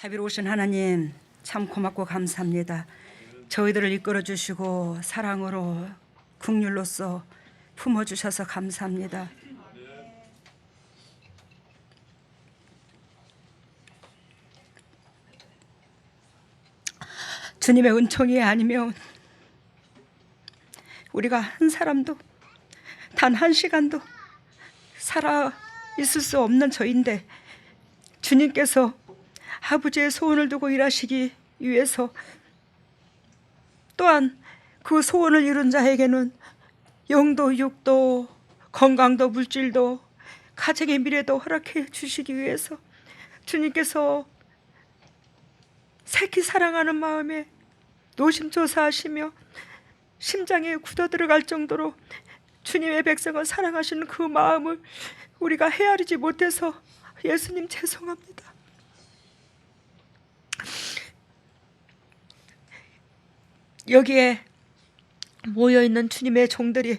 자비로우신 하나님 참 고맙고 감사합니다. 저희들을 이끌어 주시고 사랑으로 국률로서 품어주셔서 감사합니다. 주님의 은총이 아니면 우리가 한 사람도 단 한 시간도 살아 있을 수 없는 저인데 주님께서 아버지의 소원을 두고 일하시기 위해서 또한 그 소원을 이룬 자에게는 영도 육도 건강도 물질도 가정의 미래도 허락해 주시기 위해서 주님께서 새끼 사랑하는 마음에 노심초사하시며 심장에 굳어들어갈 정도로 주님의 백성을 사랑하시는 그 마음을 우리가 헤아리지 못해서 예수님 죄송합니다. 여기에 모여있는 주님의 종들이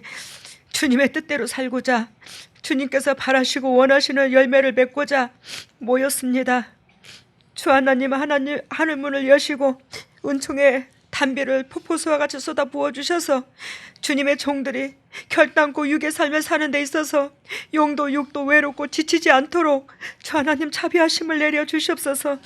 주님의 뜻대로 살고자 주님께서 바라시고 원하시는 열매를 맺고자 모였습니다. 주 하나님 하늘문을 여시고 은총의 담비를 폭포수와 같이 쏟아 부어주셔서 주님의 종들이 결단코 육의 삶을 사는 데 있어서 영도 육도 외롭고 지치지 않도록 주 하나님 자비하심을 내려주시옵소서.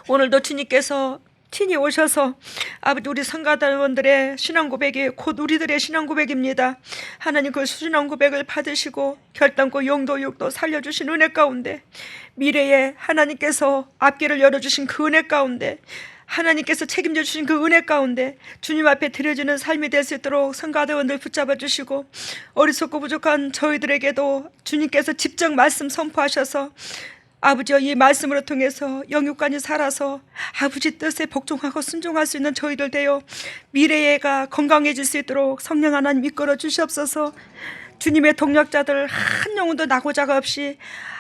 오늘도 주님께서 친히 오셔서 아버지 우리 성가대원들의 신앙 고백이 곧 우리들의 신앙 고백입니다. 하나님 그 신앙 고백을 받으시고 결단코 영도 육도 살려주신 은혜 가운데 미래에 하나님께서 앞길을 열어주신 그 은혜 가운데 하나님께서 책임져 주신 그 은혜 가운데 주님 앞에 드려지는 삶이 될 수 있도록 성가대원들 붙잡아 주시고 어리석고 부족한 저희들에게도 주님께서 직접 말씀 선포하셔서 아버지여 이 말씀으로 통해서 영육간이 살아서 아버지 뜻에 복종하고 순종할 수 있는 저희들 되어 미래가 건강해질 수 있도록 성령 하나님 이끌어 주시옵소서. 주님의 동력자들 한 영혼도 낙오자가 없이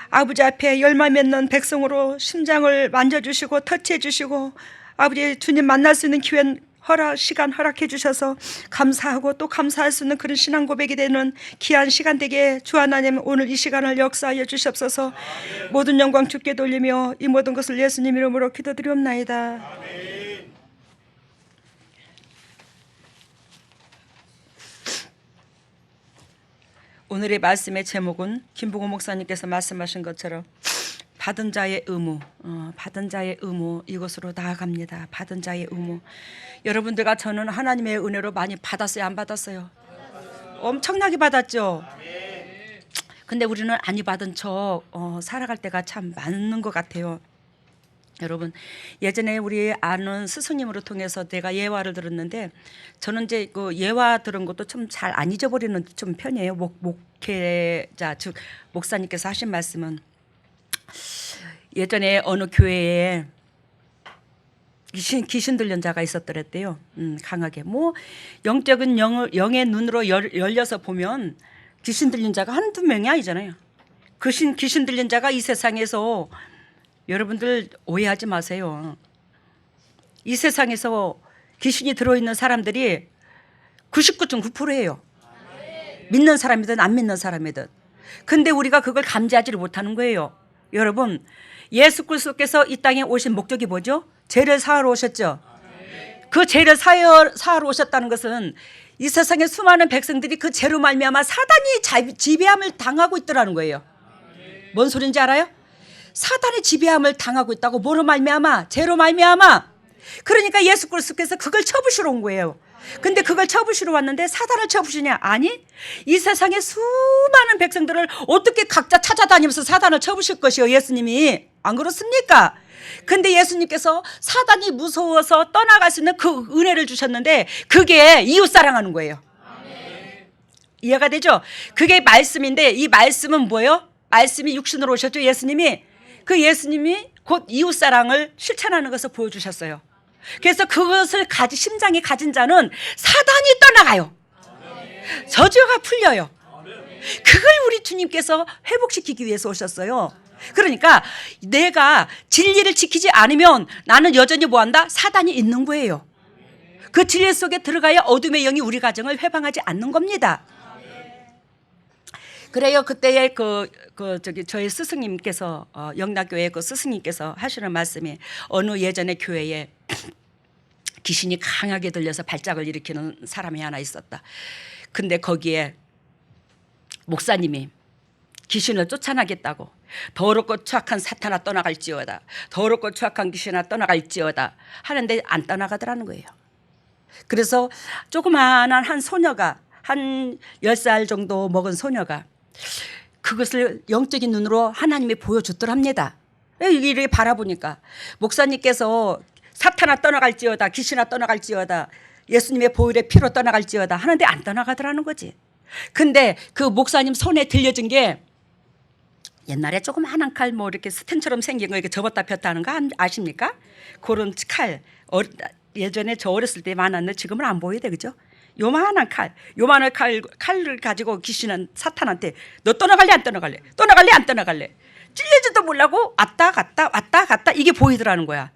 아버지 앞에 열매 맺는 백성으로 심장을 만져주시고 터치해주시고 아버지 주님 만날 수 있는 기회 시간 허락해 주셔서 감사하고 또 감사할 수 있는 그런 신앙 고백이 되는 귀한 시간 되게 주 하나님 오늘 이 시간을 역사하여 주시옵소서. 모든 영광 주께 돌리며 이 모든 것을 예수님 이름으로 기도드리옵나이다. 오늘의 말씀의 제목은 김봉호 목사님께서 말씀하신 것처럼 받은 자의 의무, 받은 자의 의무 이것으로 나아갑니다. 받은 자의 의무. 여러분들과 저는 하나님의 은혜로 많이 받았어요, 안 받았어요? 엄청나게 받았죠. 근데 우리는 아니 받은 척 살아갈 때가 참 많은 것 같아요. 여러분 예전에 우리 아는 스승님으로 통해서 내가 예화를 들었는데 저는 이제 그 예화 들은 것도 좀 잘 안 잊어버리는 좀 편이에요. 목회자 즉 목사님께서 하신 말씀은 예전에 어느 교회에 귀신 들린 자가 있었더랬대요. 강하게 뭐 영적인 영의 눈으로 열려서 보면 귀신 들린 자가 한두 명이 아니잖아요. 귀신 들린 자가 이 세상에서 여러분들 오해하지 마세요. 이 세상에서 귀신이 들어있는 사람들이 99.9%예요. 믿는 사람이든 안 믿는 사람이든. 근데 우리가 그걸 감지하지를 못하는 거예요. 여러분 예수 그리스도께서 이 땅에 오신 목적이 뭐죠? 죄를 사하러 오셨죠. 그 죄를 사하러 오셨다는 것은 이 세상의 수많은 백성들이 그 죄로 말미암아 사단이 지배함을 당하고 있더라는 거예요. 뭔 소린지 알아요? 사단의 지배함을 당하고 있다고. 뭐로 말미암아? 죄로 말미암아. 그러니까 예수 그리스도께서 그걸 쳐부시러 온 거예요. 근데 그걸 쳐부시러 왔는데 사단을 쳐부시냐? 아니, 이 세상의 수많은 백성들을 어떻게 각자 찾아다니면서 사단을 쳐부실 것이요, 예수님이. 안 그렇습니까? 근데 예수님께서 사단이 무서워서 떠나갈 수 있는 그 은혜를 주셨는데 그게 이웃 사랑하는 거예요. 이해가 되죠? 그게 말씀인데 이 말씀은 뭐예요? 말씀이 육신으로 오셨죠, 예수님이. 그 예수님이 곧 이웃 사랑을 실천하는 것을 보여주셨어요. 그래서 그것을 심장에 가진 자는 사단이 떠나가요. 저주가 풀려요. 그걸 우리 주님께서 회복시키기 위해서 오셨어요. 그러니까 내가 진리를 지키지 않으면 나는 여전히 뭐한다? 사단이 있는 거예요. 그 진리 속에 들어가야 어둠의 영이 우리 가정을 회방하지 않는 겁니다. 그래요. 그때에 저희 스승님께서 영락교회 그 스승님께서 하시는 말씀이 어느 예전에 교회에 귀신이 강하게 들려서 발작을 일으키는 사람이 하나 있었다. 근데 거기에 목사님이 귀신을 쫓아나겠다고 더럽고 추악한 사탄아 떠나갈지어다, 더럽고 추악한 귀신아 떠나갈지어다 하는데 안 떠나가더라는 거예요. 그래서 조그마한 한 소녀가, 한 10살 정도 먹은 소녀가 그것을 영적인 눈으로 하나님이 보여줬더랍니다. 이렇게 바라보니까 목사님께서 사탄아 떠나갈지어다, 귀신아 떠나갈지어다, 예수님의 보혈의 피로 떠나갈지어다 하는데 안 떠나가더라는 거지. 근데 그 목사님 손에 들려진 게 옛날에 조그마한 칼 뭐 이렇게 스텐처럼 생긴 거 이렇게 접었다 폈다 하는 거 아십니까? 그런 칼 예전에 저 어렸을 때 많았는데 지금은 안 보여야 돼, 그죠? 요만한 칼을 가지고 귀신은 사탄한테 너 떠나갈래 안 떠나갈래, 떠나갈래 안 떠나갈래, 찔리지도 몰라고 왔다 갔다 왔다 갔다 이게 보이더라는 거야.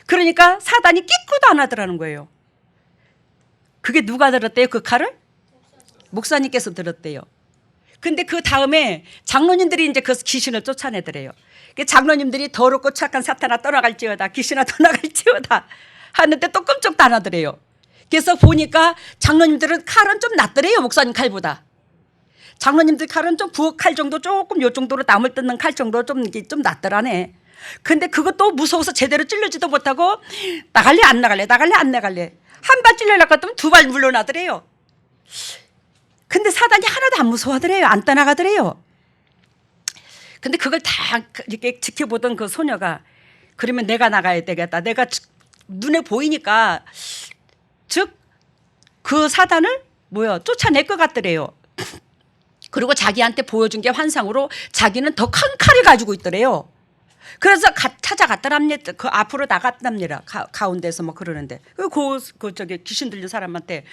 그러니까 사단이 끼꾸도 안 하더라는 거예요. 그게 누가 들었대요? 그 칼을? 목사님께서 들었대요. 근데 그 다음에 장로님들이 이제 그 귀신을 쫓아내더래요. 장로님들이 더럽고 착한 사탄아 떠나갈지어다, 귀신아 떠나갈지어다 하는데 또 끔찍도 안 하더래요. 그래서 보니까 장로님들은 칼은 좀 낫더래요. 목사님 칼보다. 장로님들 칼은 좀 부엌 칼 정도, 조금 요 정도로 남을 뜯는 칼 정도 좀 낫더라네. 근데 그것도 무서워서 제대로 찔르지도 못하고 나갈래 안 나갈래, 나갈래 안 나갈래, 한 발 찔려나갈 것 같으면 두 발 물러나더래요. 근데 사단이 하나도 안 무서워하더래요. 안 떠나가더래요. 근데 그걸 다 이렇게 지켜보던 그 소녀가 그러면 내가 나가야 되겠다, 내가 눈에 보이니까 즉 그 사단을 쫓아낼 것 같더래요. 그리고 자기한테 보여준 게 환상으로 자기는 더 큰 칼을 가지고 있더래요. 그래서 찾아갔더랍니다. 그 앞으로 나갔답니다. 가운데서 뭐 그러는데 저기 귀신 들린 사람한테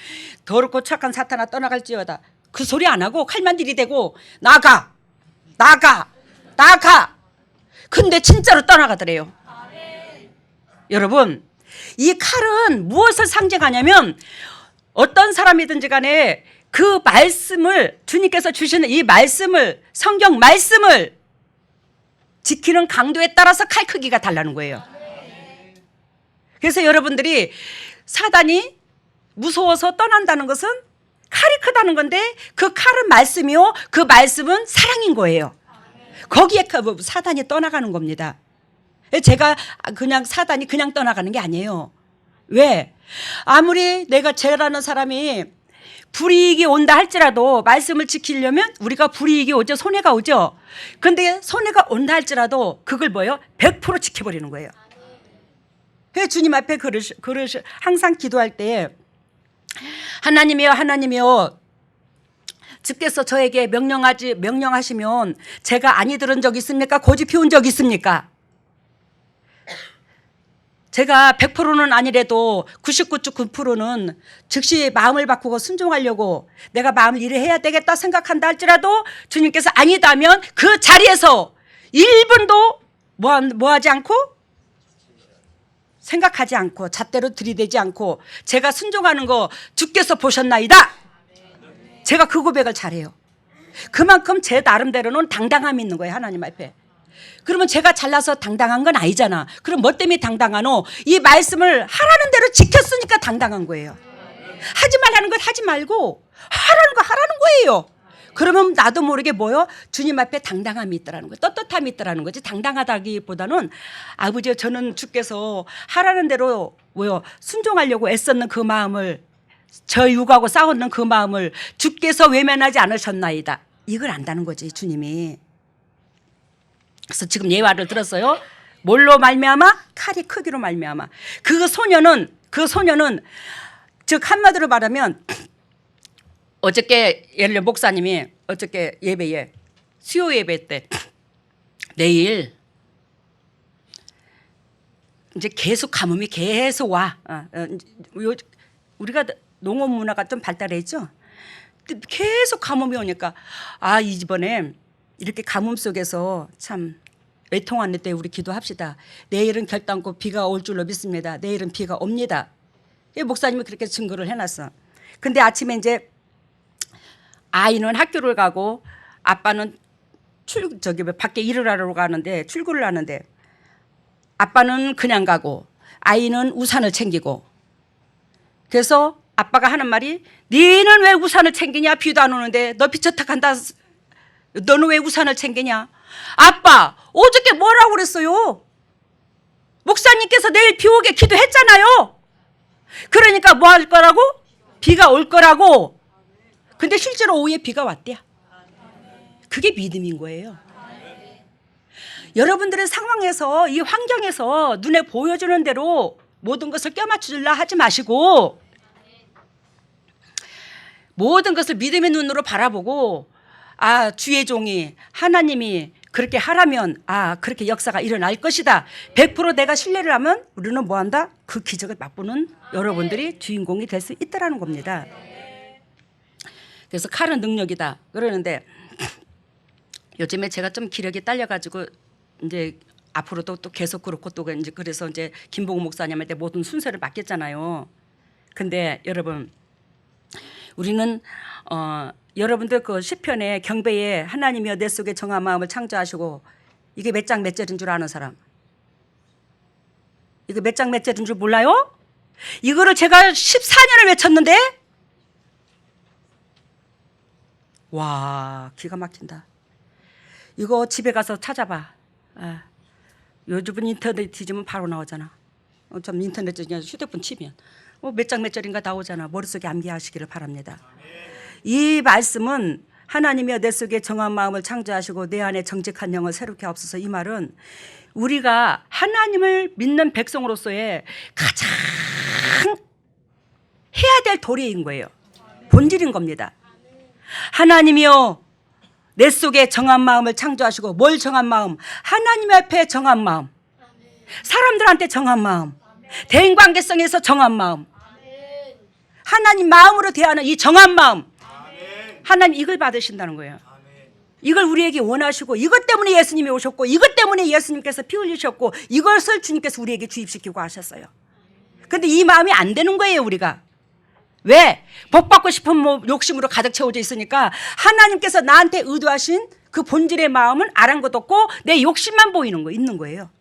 더럽고 착한 사탄아 떠나갈지어다 그 소리 안 하고 칼만 들이대고 나가. 근데 진짜로 떠나가더래요. 여러분, 이 칼은 무엇을 상징하냐면 어떤 사람이든지 간에 그 말씀을, 주님께서 주시는 이 말씀을, 성경 말씀을 지키는 강도에 따라서 칼 크기가 달라는 거예요. 그래서 여러분들이 사단이 무서워서 떠난다는 것은 칼이 크다는 건데 그 칼은 말씀이요, 그 말씀은 사랑인 거예요. 거기에 사단이 떠나가는 겁니다. 제가 그냥 사단이 그냥 떠나가는 게 아니에요. 왜? 아무리 내가 죄라는 사람이 불이익이 온다 할지라도 말씀을 지키려면 우리가 불이익이 오죠. 손해가 오죠. 그런데 손해가 온다 할지라도 그걸 100% 지켜버리는 거예요. 그래서 주님 앞에 항상 기도할 때 하나님이여 주께서 저에게 명령하시면 제가 아니 들은 적 있습니까? 고집 피운 적 있습니까? 제가 100%는 아니래도 99.9%는 즉시 마음을 바꾸고 순종하려고 내가 마음을 이래해야 되겠다 생각한다 할지라도 주님께서 아니다면 그 자리에서 1분도 뭐하지 않고 생각하지 않고 잣대로 들이대지 않고 제가 순종하는 거 주께서 보셨나이다. 제가 그 고백을 잘해요. 그만큼 제 나름대로는 당당함이 있는 거예요. 하나님 앞에. 그러면 제가 잘나서 당당한 건 아니잖아. 그럼 뭐 때문에 당당하노? 이 말씀을 하라는 대로 지켰으니까 당당한 거예요. 하지 말라는 것 하지 말고 하라는 거 하라는 거예요. 그러면 나도 모르게 주님 앞에 당당함이 있더라는 거예요. 떳떳함이 있더라는 거지. 당당하다기보다는 아버지 저는 주께서 하라는 대로 순종하려고 애썼는 그 마음을, 저 육하고 싸웠는 그 마음을 주께서 외면하지 않으셨나이다. 이걸 안다는 거지 주님이. 그래서 지금 예화를 들었어요. 뭘로 말미암아? 칼이 크기로 말미암아. 그 소녀는 즉 한마디로 말하면 어저께 예를 들어 목사님이 어저께 예배에 수요 예배 때 내일 이제 계속 가뭄이 계속 와. 우리가 농업 문화가 좀 발달했죠. 계속 가뭄이 오니까 이번에 이렇게 가뭄 속에서 참 애통하는 때 우리 기도합시다. 내일은 결단코 비가 올 줄로 믿습니다. 내일은 비가 옵니다. 목사님이 그렇게 증거를 해놨어. 근데 아침에 이제 아이는 학교를 가고 아빠는 밖에 일을 하러 가는데 출근을 하는데 아빠는 그냥 가고 아이는 우산을 챙기고 그래서 아빠가 하는 말이 너는 왜 우산을 챙기냐 비도 안 오는데 너 비쳤다 간다 너는 왜 우산을 챙기냐 아빠 어저께 뭐라고 그랬어요 목사님께서 내일 비 오게 기도했잖아요 그러니까 뭐 할 거라고 비가 올 거라고 근데 실제로 오후에 비가 왔대요 그게 믿음인 거예요 여러분들의 상황에서 이 환경에서 눈에 보여주는 대로 모든 것을 껴맞추려 하지 마시고 모든 것을 믿음의 눈으로 바라보고 아 주의 종이 하나님이 그렇게 하라면 아 그렇게 역사가 일어날 것이다 100% 내가 신뢰를 하면 우리는 뭐한다? 그 기적을 맛보는 여러분들이 주인공이 될 수 있다는 겁니다. 그래서 칼은 능력이다 그러는데 요즘에 제가 좀 기력이 딸려가지고 이제 앞으로도 또 계속 그렇고 또 이제 그래서 이제 김봉우 목사님한테 모든 순서를 맡겼잖아요. 근데 여러분 우리는 여러분들 그 시편의 경배에 하나님이여 내 속에 정한 마음을 창조하시고 이게 몇 장 몇 절인 줄 아는 사람? 이거 몇 장 몇 절인 줄 몰라요? 이거를 제가 14년을 외쳤는데 와 기가 막힌다. 이거 집에 가서 찾아봐. 요즘은 인터넷 뒤지면 바로 나오잖아. 좀 인터넷 그냥 휴대폰 치면 몇 장 몇 절인가 나오잖아. 머릿속에 암기하시기를 바랍니다. 이 말씀은 하나님이여 내 속에 정한 마음을 창조하시고 내 안에 정직한 영을 새롭게 하옵소서 이 말은 우리가 하나님을 믿는 백성으로서의 가장 해야 될 도리인 거예요. 본질인 겁니다. 하나님이여 내 속에 정한 마음을 창조하시고 뭘 정한 마음? 하나님 앞에 정한 마음 사람들한테 정한 마음 대인관계성에서 정한 마음 하나님 마음으로 대하는 이 정한 마음 하나님 이걸 받으신다는 거예요. 이걸 우리에게 원하시고 이것 때문에 예수님이 오셨고 이것 때문에 예수님께서 피 흘리셨고 이것을 주님께서 우리에게 주입시키고 하셨어요. 그런데 이 마음이 안 되는 거예요 우리가. 왜? 복 받고 싶은 욕심으로 가득 채워져 있으니까 하나님께서 나한테 의도하신 그 본질의 마음은 아랑곳 없고 내 욕심만 보이는 거 있는 거예요.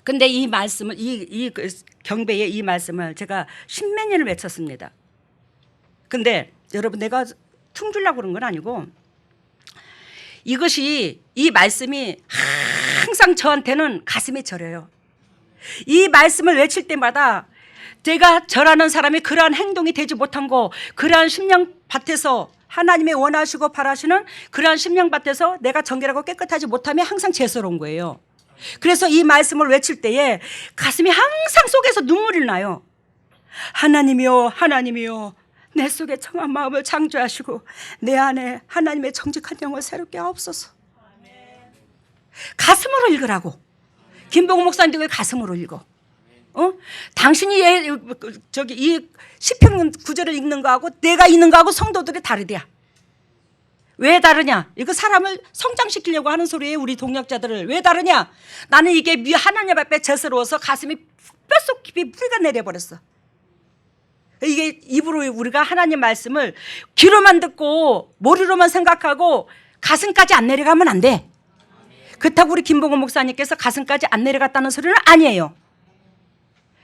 근데 이 말씀을 이 경배의 이 말씀을 제가 십몇 년을 외쳤습니다. 근데 여러분 내가 퉁주려고 그런 건 아니고 이것이 이 말씀이 항상 저한테는 가슴이 저려요. 이 말씀을 외칠 때마다 제가 절하는 사람이 그러한 행동이 되지 못한 거 그러한 심령밭에서 하나님의 원하시고 바라시는 그러한 심령밭에서 내가 정결하고 깨끗하지 못하면 항상 죄스러운 거예요. 그래서 이 말씀을 외칠 때에 가슴이 항상 속에서 눈물이 나요. 하나님이여 하나님이여 내 속에 정한 마음을 창조하시고 내 안에 하나님의 정직한 영을 새롭게 하옵소서. 가슴으로 읽으라고. 김봉우 목사님도 왜 가슴으로 읽어? 당신이 이 시편 구절을 읽는 거하고 내가 읽는 거하고 성도들이 다르대야. 왜 다르냐? 이거 사람을 성장시키려고 하는 소리예요. 우리 동역자들을. 왜 다르냐? 나는 이게 하나님 앞에 죄스러워서 가슴이 뼛속 깊이 뿌리가 내려버렸어. 이게 입으로 우리가 하나님 말씀을 귀로만 듣고 머리로만 생각하고 가슴까지 안 내려가면 안 돼. 그렇다고 우리 김봉호 목사님께서 가슴까지 안 내려갔다는 소리는 아니에요.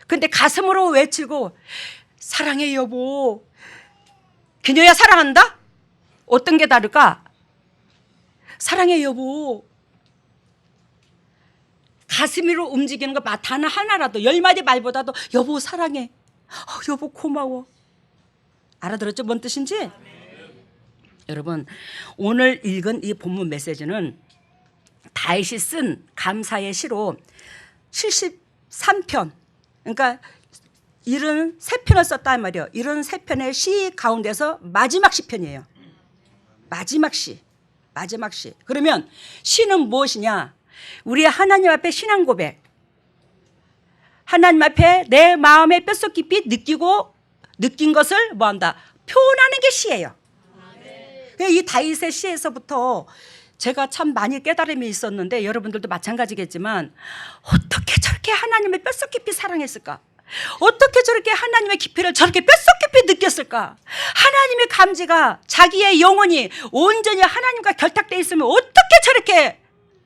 근데 가슴으로 외치고 사랑해 여보. 그녀야 사랑한다? 어떤 게 다를까? 사랑해 여보. 가슴으로 움직이는 거 단어 하나라도 10마디 말보다도 여보 사랑해. 여보 고마워. 알아들었죠? 뭔 뜻인지? 여러분 오늘 읽은 이 본문 메시지는 다윗이 쓴 감사의 시로 73편 그러니까 73편을 썼단 말이에요. 73편의 시 가운데서 마지막 시편이에요. 마지막 시. 그러면 시는 무엇이냐? 우리 하나님 앞에 신앙 고백. 하나님 앞에 내 마음의 뼛속 깊이 느낀 것을 뭐한다? 표현하는 게 시예요. 이 다윗의 시에서부터 제가 참 많이 깨달음이 있었는데 여러분들도 마찬가지겠지만 어떻게 저렇게 하나님을 뼛속 깊이 사랑했을까? 어떻게 저렇게 하나님의 깊이를 저렇게 뼛속 깊이 느꼈을까? 하나님의 감지가 자기의 영혼이 온전히 하나님과 결탁되어 있으면 어떻게 저렇게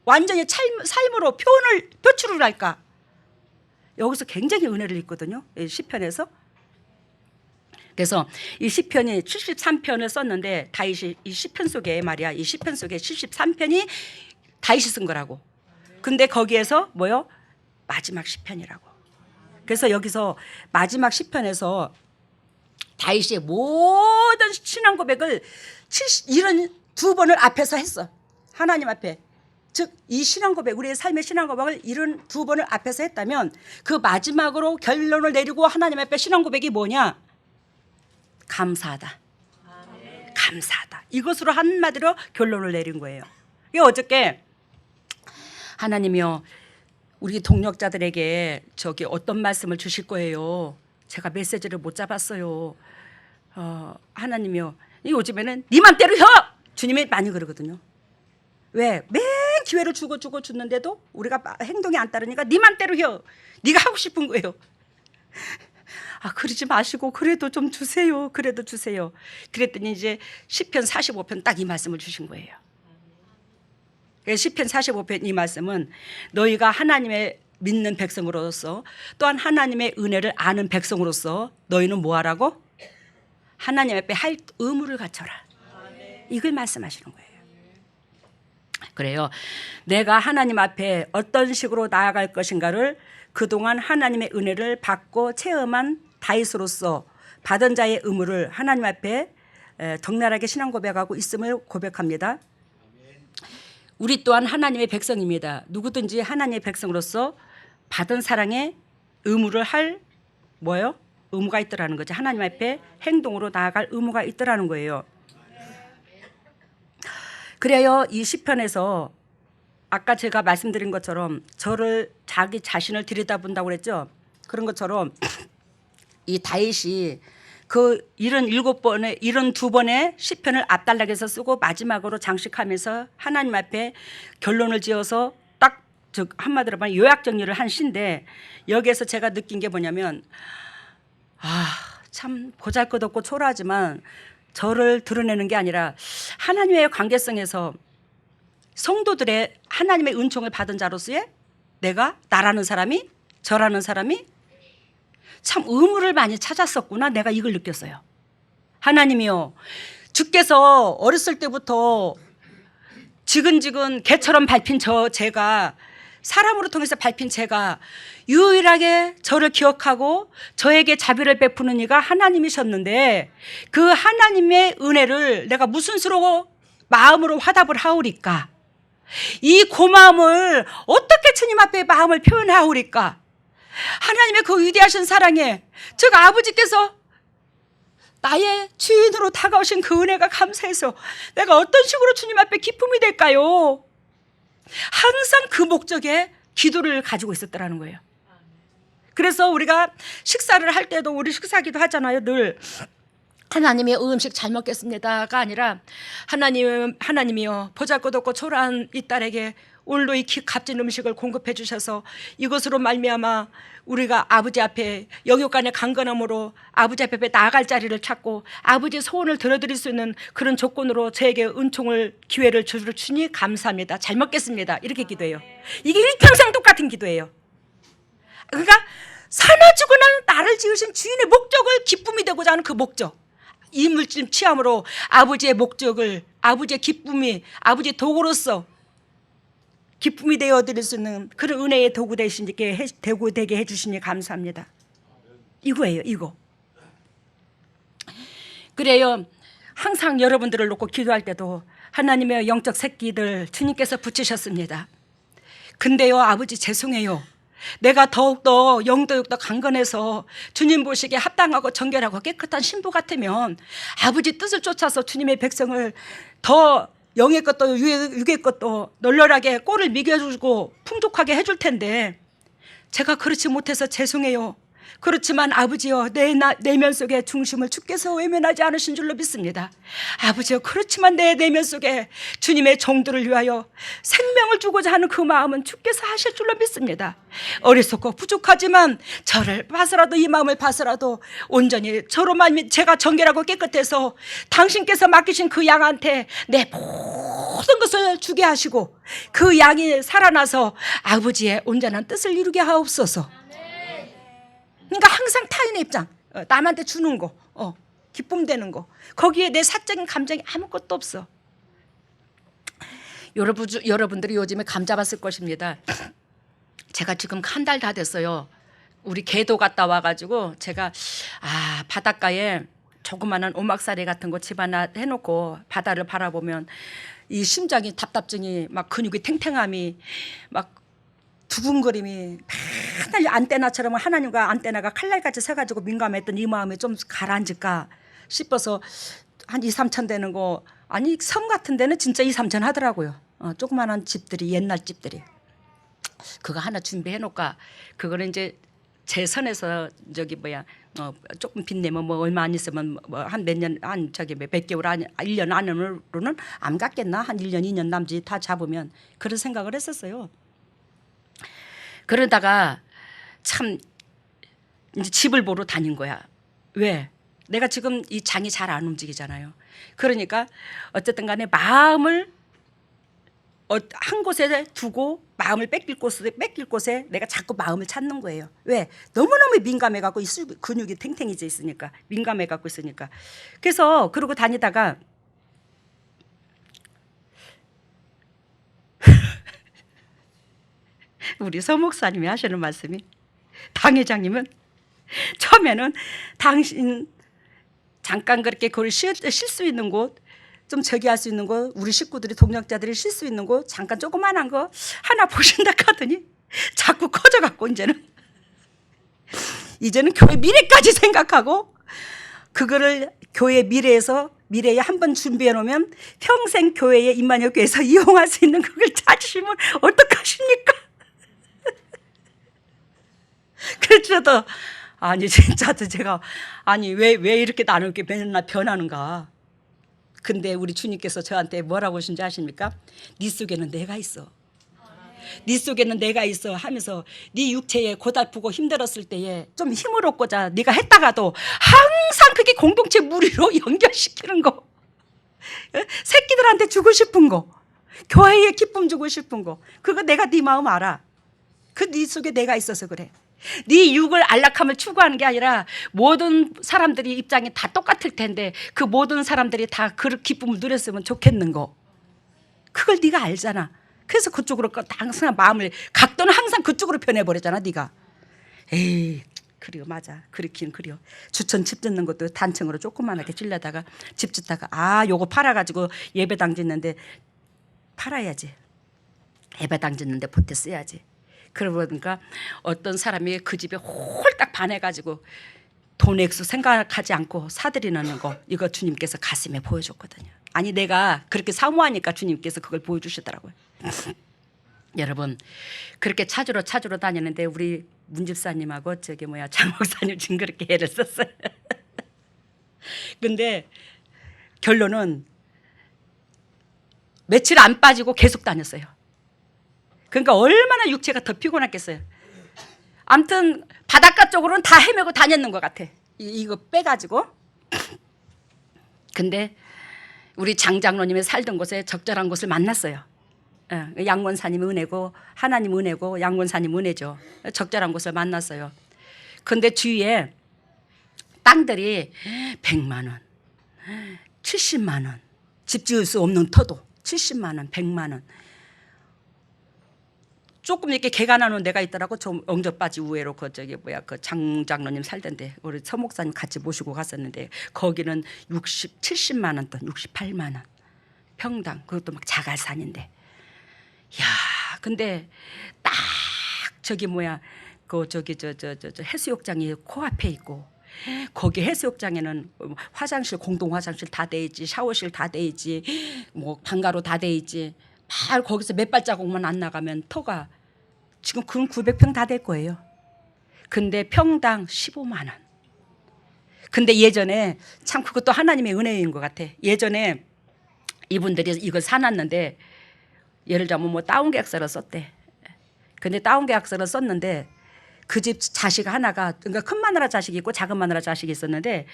완전히 삶으로 표출을 할까? 여기서 굉장히 은혜를 입거든요. 이 시편에서. 그래서 이 시편이 73편을 썼는데 다윗이 이 시편 속에 말이야. 이 시편 속에 73편이 다윗이 쓴 거라고. 근데 거기에서 뭐요? 마지막 시편이라고. 그래서 여기서 마지막 시편에서 다윗의 모든 신앙 고백을 72번을 앞에서 했어. 하나님 앞에. 즉 이 신앙 고백, 우리의 삶의 신앙 고백을 72번을 앞에서 했다면 그 마지막으로 결론을 내리고 하나님 앞에 신앙 고백이 뭐냐? 감사하다. 감사하다. 이것으로 한마디로 결론을 내린 거예요. 이게 어저께 하나님이요, 우리 동력자들에게 저기 어떤 말씀을 주실 거예요. 제가 메시지를 못 잡았어요. 하나님이요, 요즘에는 네 맘대로 혀! 주님이 많이 그러거든요. 왜? 맨 기회를 주고 줬는데도 우리가 행동이 안 따르니까 네 맘대로 혀! 네가 하고 싶은 거예요. 그러지 마시고 그래도 좀 주세요. 그래도 주세요. 그랬더니 이제 시편 45편 딱 이 말씀을 주신 거예요. 시편 45편 이 말씀은 너희가 하나님의 믿는 백성으로서 또한 하나님의 은혜를 아는 백성으로서 너희는 뭐하라고? 하나님 앞에 할 의무를 갖춰라. 이걸 말씀하시는 거예요. 그래요. 내가 하나님 앞에 어떤 식으로 나아갈 것인가를 그동안 하나님의 은혜를 받고 체험한 다윗으로서 받은 자의 의무를 하나님 앞에 적나라하게 신앙 고백하고 있음을 고백합니다. 우리 또한 하나님의 백성입니다. 누구든지 하나님의 백성으로서 받은 사랑의 의무를 할 뭐요? 의무가 있더라는 거죠. 하나님 앞에 행동으로 나아갈 의무가 있더라는 거예요. 그래요. 이 시편에서 아까 제가 말씀드린 것처럼 자기 자신을 들여다본다고 그랬죠. 그런 것처럼 이 다윗이 그 77번의 72번의 시편을 앞단락에서 쓰고 마지막으로 장식하면서 하나님 앞에 결론을 지어서 딱 한마디로 말하면 요약 정리를 한 시인데, 여기에서 제가 느낀 게 뭐냐면 참 보잘것없고 초라하지만 저를 드러내는 게 아니라 하나님의 관계성에서 성도들의 하나님의 은총을 받은 자로서의 나라는 사람이, 저라는 사람이 참 의무를 많이 찾았었구나. 내가 이걸 느꼈어요. 하나님이요, 주께서 어렸을 때부터 지근지근 개처럼 밟힌 제가, 사람으로 통해서 밟힌 제가 유일하게 저를 기억하고 저에게 자비를 베푸는 이가 하나님이셨는데 그 하나님의 은혜를 내가 무슨 수로 마음으로 화답을 하오리까? 이 고마움을 어떻게 주님 앞에 마음을 표현하오리까? 하나님의 그 위대하신 사랑에, 즉 아버지께서 나의 주인으로 다가오신 그 은혜가 감사해서 내가 어떤 식으로 주님 앞에 기쁨이 될까요? 항상 그 목적에 기도를 가지고 있었더라는 거예요. 그래서 우리가 식사를 할 때도 우리 식사기도 하잖아요. 늘 하나님의 음식 잘 먹겠습니다가 아니라 하나님이요, 보잘것없고 초라한 이 딸에게 오늘도 이 값진 음식을 공급해 주셔서 이것으로 말미암아 우리가 아버지 앞에 영육간의 강건함으로 아버지 앞에 나아갈 자리를 찾고 아버지의 소원을 들어드릴 수 있는 그런 조건으로 저에게 은총을 기회를 주니 감사합니다. 잘 먹겠습니다. 이렇게 기도해요. 이게 일평생 똑같은 기도예요. 그러니까 사나 죽으나 나를 지으신 주인의 목적을 기쁨이 되고자 하는 그 목적, 이물질 취함으로 아버지의 목적을, 아버지의 기쁨이 아버지의 도구로서 기쁨이 되어 드릴 수 있는 그런 은혜의 도구 되게 해주시니 감사합니다. 이거예요. 이거. 그래요. 항상 여러분들을 놓고 기도할 때도 하나님의 영적 새끼들 주님께서 붙이셨습니다. 근데요, 아버지 죄송해요. 내가 더욱더 영도육도 강건해서 주님 보시기에 합당하고 정결하고 깨끗한 신부 같으면 아버지 뜻을 쫓아서 주님의 백성을 더 영의 것도 육의 것도 널널하게 꼴을 미겨주고 풍족하게 해줄 텐데 제가 그렇지 못해서 죄송해요. 그렇지만 아버지여, 내 내면 속에 중심을 주께서 외면하지 않으신 줄로 믿습니다. 아버지여, 그렇지만 내 내면 속에 주님의 종들을 위하여 생명을 주고자 하는 그 마음은 주께서 하실 줄로 믿습니다. 어리석고 부족하지만 저를 봐서라도, 이 마음을 봐서라도 온전히 저로만 제가 정결하고 깨끗해서 당신께서 맡기신 그 양한테 내 모든 것을 주게 하시고 그 양이 살아나서 아버지의 온전한 뜻을 이루게 하옵소서. 그러니까 항상 타인의 입장, 남한테 주는 거, 기쁨 되는 거, 거기에 내 사적인 감정이 아무것도 없어. 여러분들이 요즘에 감 잡았을 것입니다. 제가 지금 한 달 다 됐어요. 우리 개도 갔다 와가지고 제가 바닷가에 조그마한 오막살이 같은 거 집 하나 해놓고 바다를 바라보면 이 심장이, 답답증이, 막 근육이 탱탱함이, 막 두근거림이 맨날 안테나처럼, 하나님과 안테나가 칼날같이 서가지고 민감했던 이 마음이 좀 가라앉을까 싶어서 한 2, 3천 되는 거, 아니 섬 같은 데는 진짜 2, 3천 하더라고요. 조그마한 집들이, 옛날 집들이. 그거 하나 준비해 놓을까. 그거는 이제 제 선에서 조금 빚내면 뭐 얼마 안 있으면 뭐 한 몇 년, 몇 개월 안, 1년 안으로는 안 갔겠나. 한 1년, 2년 남지 다 잡으면. 그런 생각을 했었어요. 그러다가 참 이제 집을 보러 다닌 거야. 왜? 내가 지금 이 장이 잘 안 움직이잖아요. 그러니까 어쨌든 간에 마음을 한 곳에 두고 마음을 뺏길 곳에 내가 자꾸 마음을 찾는 거예요. 왜? 너무너무 민감해갖고 근육이 탱탱해져 있으니까, 민감해갖고 있으니까. 그래서 그러고 다니다가 우리 서 목사님이 하시는 말씀이, 당 회장님은 처음에는 당신 잠깐 그렇게 그걸 쉴 수 있는 곳, 좀 저기 할 수 있는 거, 우리 식구들이, 동력자들이 쉴 수 있는 곳, 잠깐 조그만한 거 하나 보신다 하더니 자꾸 커져갖고 이제는 교회 미래까지 생각하고, 그거를 교회 미래에 한번 준비해 놓으면 평생 교회에, 임마녀 교회에서 이용할 수 있는 그걸 찾으시면 어떡하십니까? 그래서 저도 아니 진짜도 제가 왜 이렇게 나는 게 맨날 변하는가. 근데 우리 주님께서 저한테 뭐라고 하신지 아십니까? 네 속에는 내가 있어. 네 속에는 내가 있어 하면서 네 육체에 고달프고 힘들었을 때에 좀 힘을 얻고자 네가 했다가도 항상 그게 공동체 무리로 연결시키는 거, 새끼들한테 주고 싶은 거, 교회에 기쁨 주고 싶은 거, 그거 내가 네 마음 알아. 그 네 속에 내가 있어서 그래. 네 육을 안락함을 추구하는 게 아니라 모든 사람들이 입장이 다 똑같을 텐데 그 모든 사람들이 다 그 기쁨을 누렸으면 좋겠는 거, 그걸 네가 알잖아. 그래서 그쪽으로 항상 마음을, 각도는 항상 그쪽으로 변해버렸잖아 네가. 에이 그래요, 맞아, 그렇긴 그래요. 주천 집 짓는 것도 단층으로 조그만하게 질려다가 집 짓다가 요거 팔아가지고 예배당 짓는데 팔아야지, 예배당 짓는데 보태 써야지. 그러니까 어떤 사람이 그 집에 홀딱 반해가지고 돈 액수 생각하지 않고 사들이는 거, 이거 주님께서 가슴에 보여줬거든요. 아니 내가 그렇게 사모하니까 주님께서 그걸 보여주시더라고요. 여러분, 그렇게 찾으러 다니는데 우리 문 집사님하고 장 목사님 지금 그렇게 애를 썼어요. 근데 결론은 며칠 안 빠지고 계속 다녔어요. 그러니까 얼마나 육체가 더 피곤했겠어요. 아무튼 바닷가 쪽으로는 다 헤매고 다녔는 것 같아. 이거 빼가지고. 근데 우리 장장로님이 살던 곳에 적절한 곳을 만났어요. 양권사님 은혜고, 하나님 은혜고, 양권사님 은혜죠. 적절한 곳을 만났어요. 근데 주위에 땅들이 100만 원, 70만 원, 집 지을 수 없는 터도 70만 원, 100만 원. 조금 이렇게 개가 나는 데가 있더라고. 저 엉접바지 우회로 그 장장로님 살던데 우리 서 목사님 같이 모시고 갔었는데 거기는 70만 원 돈, 68만 원 평당. 그것도 막 자갈산인데. 야, 근데 딱 해수욕장이 코앞에 있고, 거기 해수욕장에는 화장실, 공동 화장실 다 돼 있지, 샤워실 다 돼 있지, 뭐 방가로 다 돼 있지. 바로 거기서 몇 발자국만 안 나가면 터가 지금 근 900평 다 될 거예요. 근데 평당 15만 원. 근데 예전에 참 그것도 하나님의 은혜인 것 같아. 예전에 이분들이 이걸 사놨는데 예를 들자면 뭐 다운 계약서를 썼대. 근데 다운 계약서를 썼는데 그 집 자식 하나가, 그러니까 큰 마누라 자식이 있고 작은 마누라 자식이 있었는데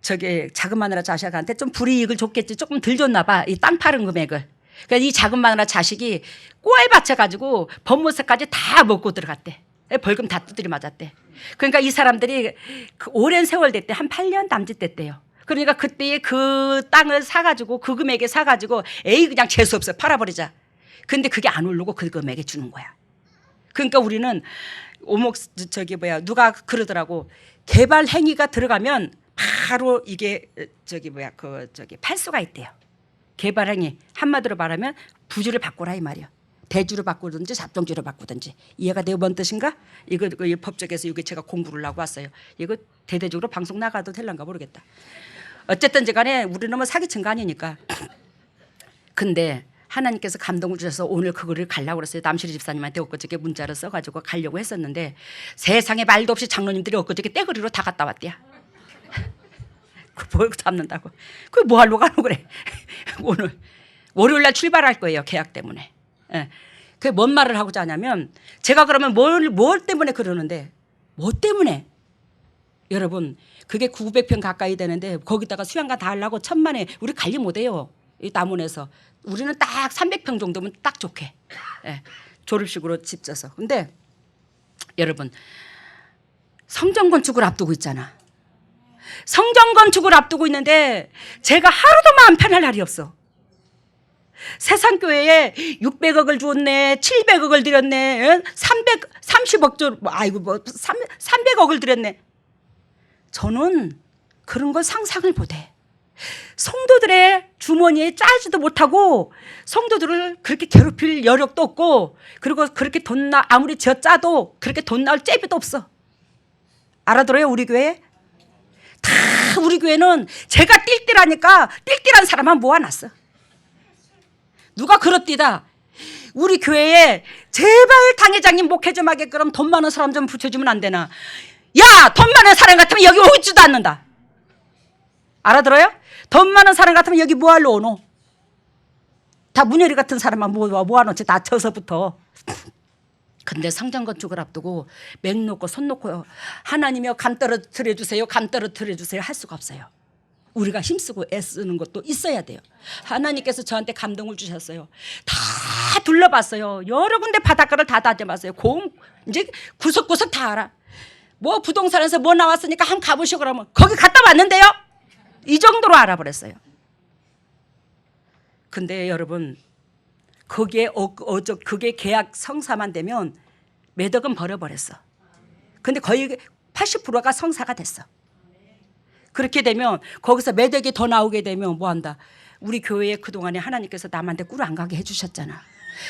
저게 작은 마누라 자식한테 좀 불이익을 줬겠지. 조금 덜 줬나 봐. 이 땅 파는 금액을. 그러니까 이 작은 마누라 자식이 꼬알 받쳐가지고 법무사까지 다 먹고 들어갔대. 벌금 다 두드려 맞았대. 그러니까 이 사람들이 그 오랜 세월 됐대. 한 8년 남짓 됐대요. 그러니까 그때 그 땅을 사가지고 그 금액에 사가지고 에이 그냥 재수없어 팔아버리자. 근데 그게 안 오르고 그 금액에 주는 거야. 그러니까 우리는 오목 저기 뭐야 누가 그러더라고. 개발 행위가 들어가면 바로 이게 저기 뭐야 그 저기 팔 수가 있대요. 개발 행위 한마디로 말하면 부주를 바꾸라 이 말이야. 대주로 바꾸든지 잡종주로 바꾸든지. 이해가 되어 뭔 뜻인가? 이거 법적에서 이게 제가 공부를 하고 왔어요. 이거 대대적으로 방송 나가도 될란가 모르겠다. 어쨌든지 간에 우리는 뭐 사기친 거 아니니까. 근데 하나님께서 감동을 주셔서 오늘 그거를 가려고 그랬어요. 남실이 집사님한테 엊그저께 문자를 써가지고 가려고 했었는데 세상에 말도 없이 장로님들이 엊그저께 떼거리로 다 갔다 왔대요. 그 뭘 잡는다고. 그게 뭐 하려고 가는 그래. 오늘 월요일 날 출발할 거예요. 계약 때문에. 예. 그게 뭔 말을 하고자 하냐면 제가 그러면 뭘 때문에 그러는데 뭐 때문에 여러분 그게 900평 가까이 되는데 거기다가 수양관 다 하려고 1000만에 우리 관리 못해요. 이 남원에서 우리는 딱 300평 정도면 딱 좋게. 예. 졸업식으로 집 져서. 근데 여러분 성전 건축을 앞두고 있잖아. 성전 건축을 앞두고 있는데 제가 하루도 마음 편할 날이 없어. 세상교회에 600억을 주었네, 700억을 들였네, 330억 줄, 아이고 뭐 300억을 들였네. 저는 그런 걸 상상을 못해. 성도들의 주머니에 짜지도 못하고 성도들을 그렇게 괴롭힐 여력도 없고 그리고 그렇게 아무리 짜도 그렇게 돈 나올 째비도 없어. 알아들어요 우리 교회? 다 우리 교회는 제가 띨띨하니까 띨띨한 사람만 모아놨어. 누가 그렇디다. 우리 교회에 제발 당회장님 목회 좀 하게끔 돈 많은 사람 좀 붙여주면 안 되나. 야, 돈 많은 사람 같으면 여기 오지도 않는다. 알아들어요? 돈 많은 사람 같으면 여기 뭐하러 오노. 다 문열이 같은 사람만 모아놓지 다 쳐서부터. 근데 성전 건축을 앞두고 맥 놓고 손 놓고 하나님이여 감 떨어뜨려 주세요. 감 떨어뜨려 주세요. 할 수가 없어요. 우리가 힘쓰고 애쓰는 것도 있어야 돼요. 하나님께서 저한테 감동을 주셨어요. 다 둘러봤어요. 여러 군데 바닷가를 다 다져봤어요. 이제 구석구석 다 알아. 뭐 부동산에서 뭐 나왔으니까 한번 가보시고 그러면 거기 갔다 왔는데요. 이 정도로 알아버렸어요. 근데 여러분 거기에 그게 계약 성사만 되면 매덕은 버려버렸어. 근데 거의 80%가 성사가 됐어. 그렇게 되면 거기서 매덕이 더 나오게 되면 뭐한다. 우리 교회에 그동안에 하나님께서 남한테 꿀 안 가게 해주셨잖아.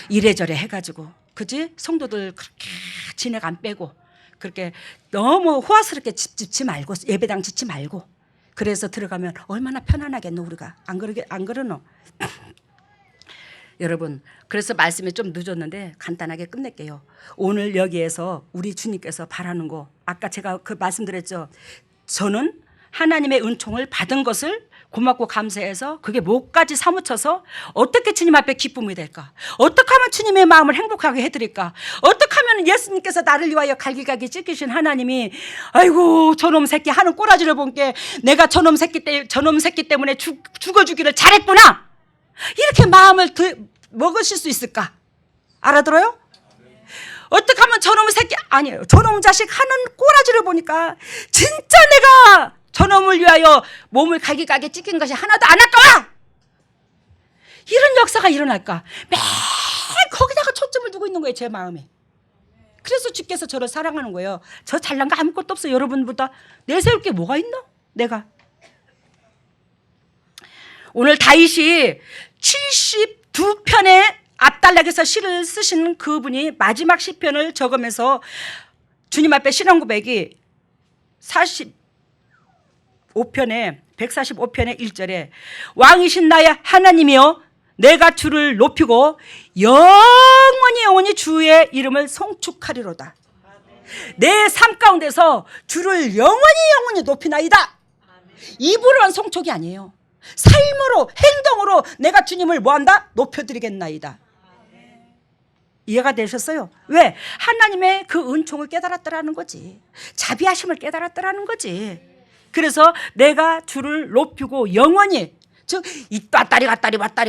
이래저래 해가지고 그지? 성도들 그렇게 진액 안 빼고 그렇게 너무 호화스럽게 짓지 말고 예배당 짓지 말고 그래서 들어가면 얼마나 편안하겠노 우리가. 안 그러노? 여러분 그래서 말씀이 좀 늦었는데 간단하게 끝낼게요. 오늘 여기에서 우리 주님께서 바라는 거 아까 제가 그 말씀드렸죠. 저는 하나님의 은총을 받은 것을 고맙고 감사해서 그게 목까지 사무쳐서 어떻게 주님 앞에 기쁨이 될까? 어떻게 하면 주님의 마음을 행복하게 해드릴까? 어떻게 하면 예수님께서 나를 위하여 갈기갈기 찢기신 하나님이 아이고 저놈 새끼 하는 꼬라지를 본 게 내가 저놈 새끼 때문에 죽어주기를 잘했구나 이렇게 마음을 먹으실 수 있을까? 알아들어요? 어떻게 하면 저놈 새끼 아니에요. 저놈 자식 하는 꼬라지를 보니까 진짜 내가 저놈을 위하여 몸을 갈기갈기 찢긴 것이 하나도 안 아까워. 이런 역사가 일어날까? 매일 거기다가 초점을 두고 있는 거예요. 제 마음에. 그래서 주께서 저를 사랑하는 거예요. 저 잘난 거 아무것도 없어. 여러분보다 내세울 게 뭐가 있나? 내가. 오늘 다윗이 72편의 앞단락에서 시를 쓰신 그분이 마지막 시편을 적으면서 주님 앞에 신앙 고백이 145편의 145편의 1절에 왕이신 나의 하나님이여 내가 주를 높이고 영원히 주의 이름을 송축하리로다. 내 삶 가운데서 주를 영원히 높이나이다. 입으로만 송축이 아니에요. 삶으로, 행동으로 내가 주님을 뭐한다? 높여드리겠나이다. 이해가 되셨어요? 왜? 하나님의 그 은총을 깨달았더라는 거지. 자비하심을 깨달았더라는 거지. 그래서 내가 주를 높이고 영원히, 즉 왔다리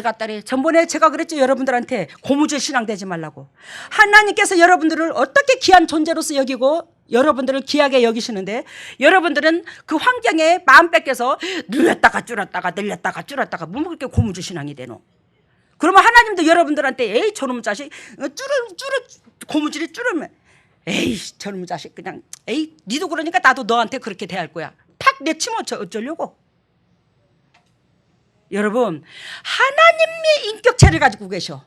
갔다리. 전번에 제가 그랬죠. 여러분들한테 고무줄 신앙 되지 말라고. 하나님께서 여러분들을 어떻게 귀한 존재로서 여기고 여러분들을 귀하게 여기시는데, 여러분들은 그 환경에 마음 뺏겨서 늘렸다가 줄었다가 뭐 그렇게 고무줄 신앙이 되노? 그러면 하나님도 여러분들한테 에이 저놈 자식 고무줄이 줄으면 에이 저놈 자식 그냥 에이 니도 그러니까 나도 너한테 그렇게 대할 거야. 탁 내치면 어쩌려고. 여러분, 하나님의 인격체를 가지고 계셔.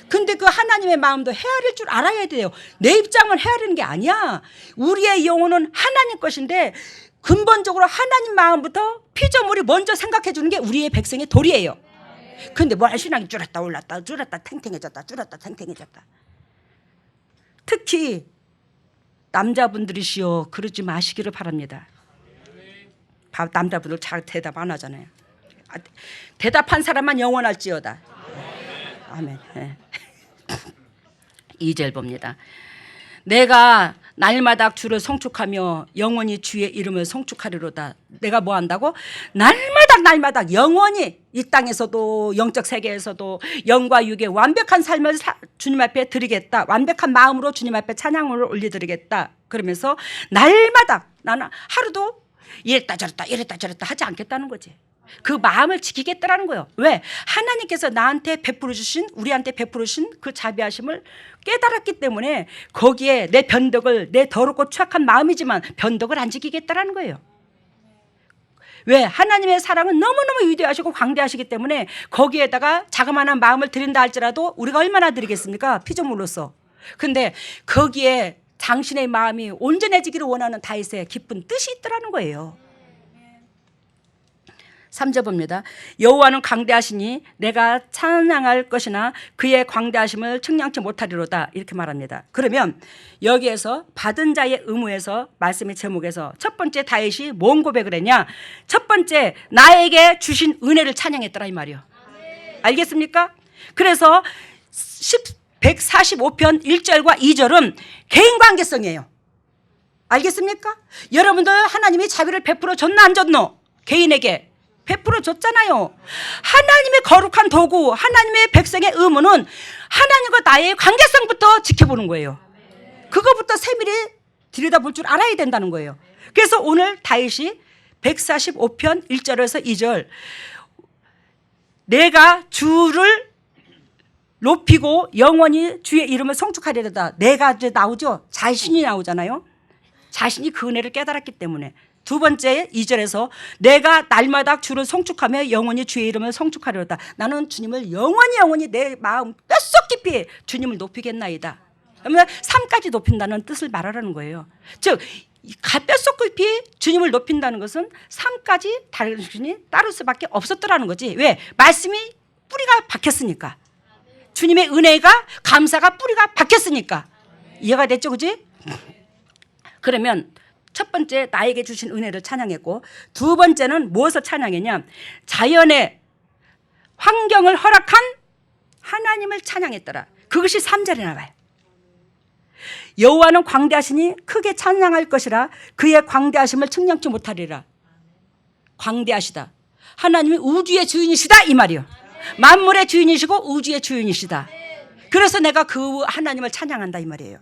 근데 그 하나님의 마음도 헤아릴 줄 알아야 돼요. 내 입장을 헤아리는 게 아니야. 우리의 영혼은 하나님 것인데 근본적으로 하나님 마음부터 피조물이 먼저 생각해 주는 게 우리의 백성의 도리예요. 근데 뭐 신앙이 줄었다 올랐다 탱탱해졌다. 특히 남자분들이시여 그러지 마시기를 바랍니다. 남자분들 잘 대답 안 하잖아요. 대답한 사람만 영원할지어다. 아멘. 2절 봅니다. 내가 날마다 주를 성축하며 영원히 주의 이름을 성축하리로다. 내가 뭐 한다고? 날마다 영원히 이 땅에서도 영적 세계에서도 영과 육의 완벽한 삶을 주님 앞에 드리겠다. 완벽한 마음으로 주님 앞에 찬양을 올려드리겠다. 그러면서 날마다 나는 하루도 이랬다 저랬다 하지 않겠다는 거지. 그 마음을 지키겠다라는 거예요. 왜? 하나님께서 나한테 베풀어 주신, 우리한테 베풀어 주신 그 자비하심을 깨달았기 때문에 거기에 내 변덕을, 내 더럽고 추악한 마음이지만 변덕을 안 지키겠다라는 거예요. 왜? 하나님의 사랑은 너무너무 위대하시고 광대하시기 때문에 거기에다가 자그마한 마음을 드린다 할지라도 우리가 얼마나 드리겠습니까? 피조물로서. 근데 거기에 당신의 마음이 온전해지기를 원하는 다윗의 깊은 뜻이 있더라는 거예요. 3절 봅니다. 여호와는 광대하시니 내가 찬양할 것이나 그의 광대하심을 측량치 못하리로다. 이렇게 말합니다. 그러면 여기에서 받은 자의 의무에서 말씀의 제목에서 첫 번째 다윗이 뭔 고백을 했냐? 첫 번째 나에게 주신 은혜를 찬양했더라 이 말이요. 알겠습니까? 그래서 145편 1절과 2절은 개인관계성이에요. 알겠습니까? 여러분들 하나님이 자비를 베풀어 줬나 안 줬노? 개인에게 베풀어 줬잖아요. 하나님의 거룩한 도구, 하나님의 백성의 의무는 하나님과 나의 관계성부터 지켜보는 거예요. 그거부터 세밀히 들여다볼 줄 알아야 된다는 거예요. 그래서 오늘 다윗이 145편 1절에서 2절 내가 주를 높이고 영원히 주의 이름을 성축하리로다. 내가 이제 나오죠. 자신이 나오잖아요. 자신이 그 은혜를 깨달았기 때문에. 두 번째 2절에서 내가 날마다 주를 성축하며 영원히 주의 이름을 성축하리로다. 나는 주님을 영원히 내 마음 뼛속 깊이 주님을 높이겠나이다. 그러면 삶까지 높인다는 뜻을 말하라는 거예요. 즉 뱃속 깊이 주님을 높인다는 것은 삶까지 당신이 따를 수밖에 없었더라는 거지. 왜? 말씀이 뿌리가 박혔으니까. 주님의 은혜가 감사가 뿌리가 박혔으니까. 이해가 됐죠? 그지? 그러면 첫 번째 나에게 주신 은혜를 찬양했고 두 번째는 무엇을 찬양했냐? 자연의 환경을 허락한 하나님을 찬양했더라. 그것이 3절에 나와요. 여호와는 광대하시니 크게 찬양할 것이라 그의 광대하심을 측량치 못하리라. 광대하시다. 하나님이 우주의 주인이시다 이 말이요. 만물의 주인이시고 우주의 주인이시다. 그래서 내가 그 하나님을 찬양한다 이 말이에요.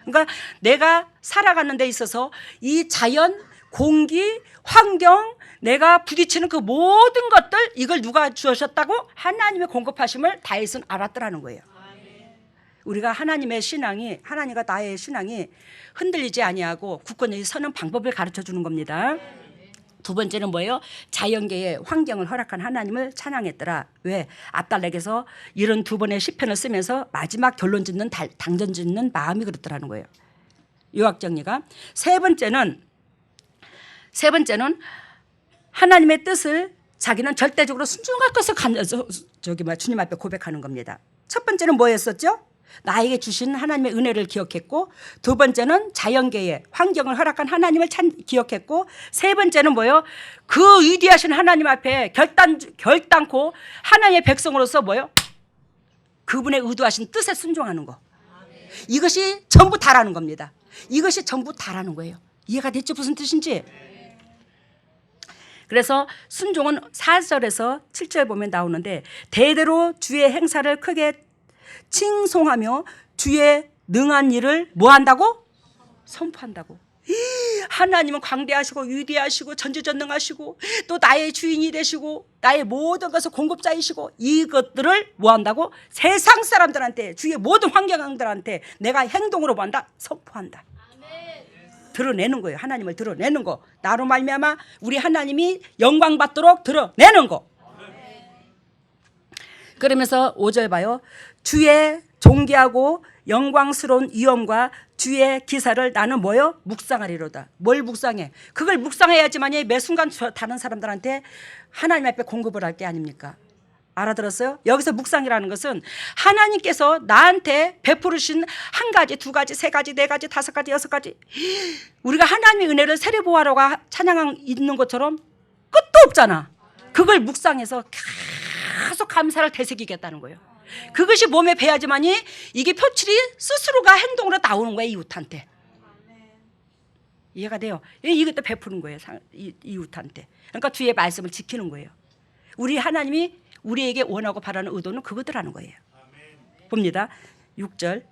그러니까 내가 살아가는 데 있어서 이 자연, 공기, 환경, 내가 부딪히는 그 모든 것들 이걸 누가 주셨다고? 하나님의 공급하심을 다윗은 알았더라는 거예요. 우리가 하나님의 신앙이, 하나님과 나의 신앙이 흔들리지 아니하고 굳건히 서는 방법을 가르쳐 주는 겁니다. 두 번째는 뭐예요? 자연계의 환경을 허락한 하나님을 찬양했더라. 왜? 압달렉에서 이런 두 번의 시편을 쓰면서 마지막 결론 짓는 당전 짓는 마음이 그렇더라는 거예요. 요약 정리가. 세 번째는 하나님의 뜻을 자기는 절대적으로 순종할 것을 주님 앞에 고백하는 겁니다. 첫 번째는 뭐였었죠? 나에게 주신 하나님의 은혜를 기억했고, 두 번째는 자연계의 환경을 허락한 하나님을 기억했고, 세 번째는 뭐예요? 그 위대하신 하나님 앞에 결단코 하나님의 백성으로서 뭐예요? 그분의 의도하신 뜻에 순종하는 거. 이것이 전부 다라는 겁니다. 이것이 전부 다라는 거예요. 이해가 됐죠? 무슨 뜻인지? 그래서 순종은 4절에서 7절 보면 나오는데, 대대로 주의 행사를 크게 칭송하며 주의 능한 일을 뭐 한다고? 선포한다고. 하나님은 광대하시고 위대하시고 전지전능하시고 또 나의 주인이 되시고 나의 모든 것을 공급자이시고, 이것들을 뭐 한다고? 세상 사람들한테, 주의 모든 환경들한테 내가 행동으로 뭐 한다? 선포한다. 드러내는 거예요. 하나님을 드러내는 거. 나로 말미암아 우리 하나님이 영광 받도록 드러내는 거. 그러면서 5절 봐요. 주의 존귀하고 영광스러운 위엄과 주의 기사를 나는 뭐요? 묵상하리로다. 뭘 묵상해? 그걸 묵상해야지만이 매 순간 다른 사람들한테 하나님 앞에 공급을 할 게 아닙니까? 알아들었어요? 여기서 묵상이라는 것은 하나님께서 나한테 베푸르신 한 가지, 두 가지, 세 가지, 네 가지, 다섯 가지, 여섯 가지, 우리가 하나님의 은혜를 세례보하라고 찬양하고 있는 것처럼 끝도 없잖아. 그걸 묵상해서 계속 감사를 되새기겠다는 거예요. 그것이 몸에 배야지만이 이게 표출이 스스로가 행동으로 나오는 거예요. 이웃한테. 이해가 돼요? 이것도 베푸는 거예요. 이웃한테. 그러니까 주의 말씀을 지키는 거예요. 우리 하나님이 우리에게 원하고 바라는 의도는 그거더라는 거예요. 봅니다. 6절.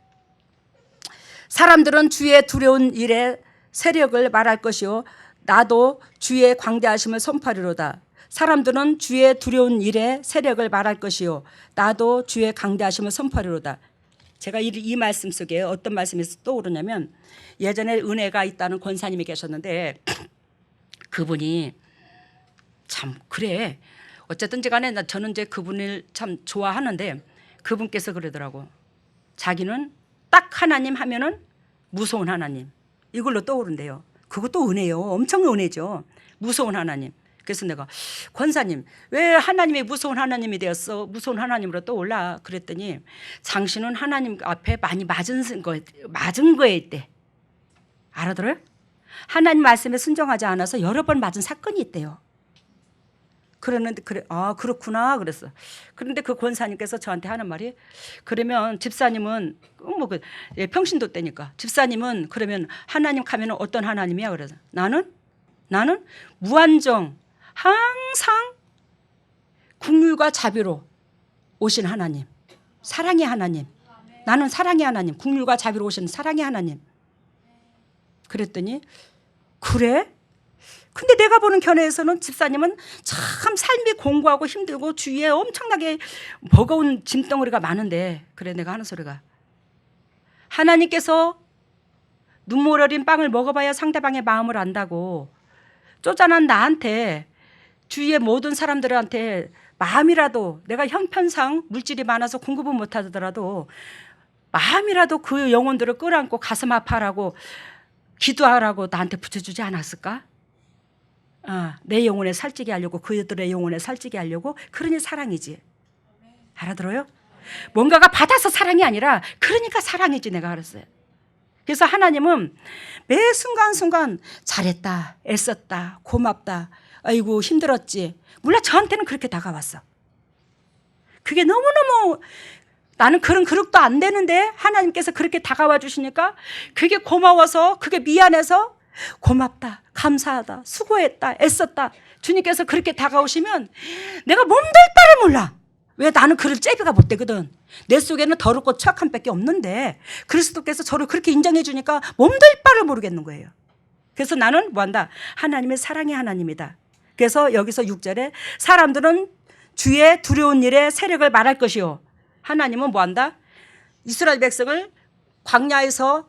사람들은 주의 두려운 일에 세력을 말할 것이요 나도 주의 광대하심을 선포하리로다. 사람들은 주의 두려운 일에 세력을 말할 것이요 나도 주의 강대하심을 선포하리로다. 제가 이 말씀 속에 어떤 말씀이 떠오르냐면, 예전에 은혜가 있다는 권사님이 계셨는데 그분이 참 그래 어쨌든지 간에 저는 이제 그분을 참 좋아하는데, 그분께서 그러더라고. 자기는 딱 하나님 하면은 무서운 하나님, 이걸로 떠오른대요. 그것도 은혜요. 엄청 은혜죠. 무서운 하나님. 그래서 내가, 권사님 왜 하나님이 무서운 하나님이 되었어? 무서운 하나님으로 떠올라. 그랬더니 당신은 하나님 앞에 많이 맞은 거에 있대. 알아들어요? 하나님 말씀에 순종하지 않아서 여러 번 맞은 사건이 있대요. 그러는데 그래, 아 그렇구나 그랬어. 그런데 그 권사님께서 저한테 하는 말이, 그러면 집사님은 뭐 평신도 때니까, 집사님은 그러면 하나님 가면 어떤 하나님이야? 그래서 나는 무한정 항상 국률과 자비로 오신 하나님, 사랑의 하나님. 나는 사랑의 하나님, 국률과 자비로 오신 사랑의 하나님. 그랬더니 그래? 근데 내가 보는 견해에서는 집사님은 참 삶이 공고하고 힘들고 주위에 엄청나게 버거운 짐덩어리가 많은데, 그래 내가 하는 소리가, 하나님께서 눈물 어린 빵을 먹어봐야 상대방의 마음을 안다고 쪼잔한 나한테, 주위의 모든 사람들한테 마음이라도, 내가 형편상 물질이 많아서 공급은 못하더라도 마음이라도 그 영혼들을 끌어안고 가슴 아파하라고 기도하라고 나한테 붙여주지 않았을까? 내 영혼에 살찌게 하려고, 그들의 영혼에 살찌게 하려고. 그러니 사랑이지. 알아들어요? 뭔가가 받아서 사랑이 아니라 그러니까 사랑이지. 내가 알았어요. 그래서 하나님은 매 순간순간 잘했다, 애썼다, 고맙다, 아이고 힘들었지. 물론 저한테는 그렇게 다가왔어. 그게 너무너무, 나는 그런 그릇도 안 되는데 하나님께서 그렇게 다가와 주시니까 그게 고마워서, 그게 미안해서 고맙다, 감사하다, 수고했다, 애썼다. 주님께서 그렇게 다가오시면 내가 몸둘 바를 몰라. 왜? 나는 그럴 째비가 못 되거든. 내 속에는 더럽고 추악한 밖에 없는데 그리스도께서 저를 그렇게 인정해 주니까 몸둘 바를 모르겠는 거예요. 그래서 나는 뭐한다? 하나님의 사랑의 하나님이다. 그래서 여기서 6절에 사람들은 주의 두려운 일에 세력을 말할 것이요, 하나님은 뭐한다? 이스라엘 백성을 광야에서,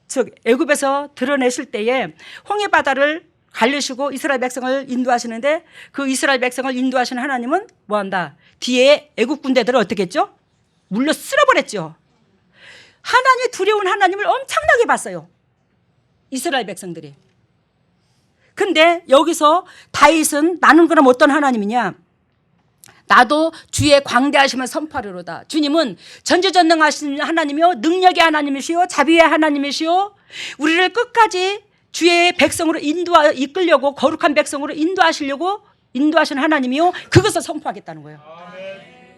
즉 애굽에서 드러내실 때에 홍해 바다를 가르시고 이스라엘 백성을 인도하시는데, 그 이스라엘 백성을 인도하시는 하나님은 뭐한다? 뒤에 애굽 군대들을 어떻게 했죠? 물려 쓸어버렸죠. 하나님의 두려운 하나님을 엄청나게 봤어요, 이스라엘 백성들이. 근데 여기서 다윗은 나는 그럼 어떤 하나님이냐? 나도 주의 광대하심을 선포하리로다. 주님은 전지전능하신 하나님이요, 능력의 하나님이시요, 자비의 하나님이시요, 우리를 끝까지 주의 백성으로 이끌려고, 거룩한 백성으로 인도하시는 하나님이요, 그것을 선포하겠다는 거예요.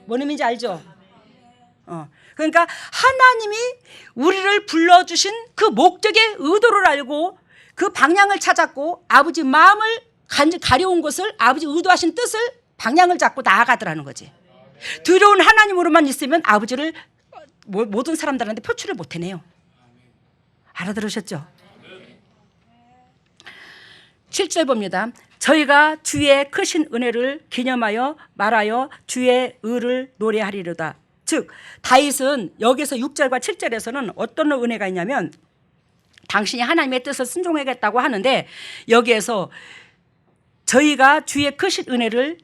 뭔 의미인지 알죠? 그러니까 하나님이 우리를 불러주신 그 목적의 의도를 알고 그 방향을 찾았고 아버지 마음을 가려운 것을, 아버지 의도하신 뜻을, 방향을 잡고 나아가더라는 거지. 두려운 하나님으로만 있으면 아버지를 모든 사람들한테 표출을 못 해내요. 알아들으셨죠? 7절 봅니다. 저희가 주의 크신 은혜를 기념하여 말하여 주의 의를 노래하리로다. 즉 다윗은 여기서 6절과 7절에서는 어떤 은혜가 있냐면 당신이 하나님의 뜻을 순종하겠다고 하는데, 여기에서 저희가 주의 크신 은혜를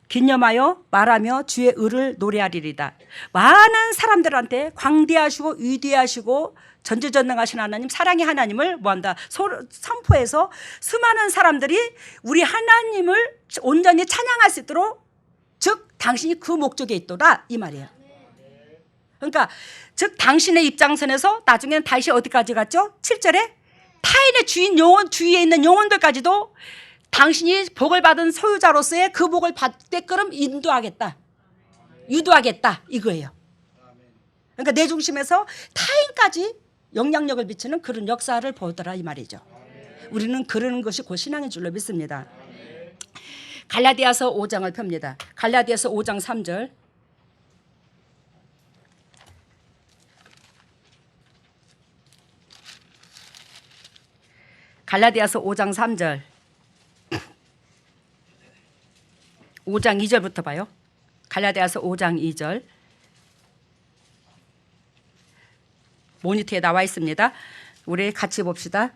기념하여 말하며 주의 의를 노래하리리다. 많은 사람들한테 광대하시고 위대하시고 전지전능하신 하나님, 사랑의 하나님을 뭐한다? 선포해서 수많은 사람들이 우리 하나님을 온전히 찬양할 수 있도록, 즉 당신이 그 목적에 있도다 이 말이에요. 그러니까 즉 당신의 입장선에서 나중에는 다시 어디까지 갔죠? 7절에 타인의 주위에 있는 영혼들까지도 당신이 복을 받은 소유자로서의 그 복을 받게끔 인도하겠다, 유도하겠다 이거예요. 그러니까 내 중심에서 타인까지 영향력을 미치는 그런 역사를 보더라 이 말이죠. 우리는 그러는 것이 곧 신앙인 줄로 믿습니다. 갈라디아서 5장을 펴니다. 갈라디아서 5장 3절. 갈라디아서 5장 3절. 5장 2절부터 봐요. 갈라디아서 5장 2절. 모니터에 나와 있습니다. 우리 같이 봅시다.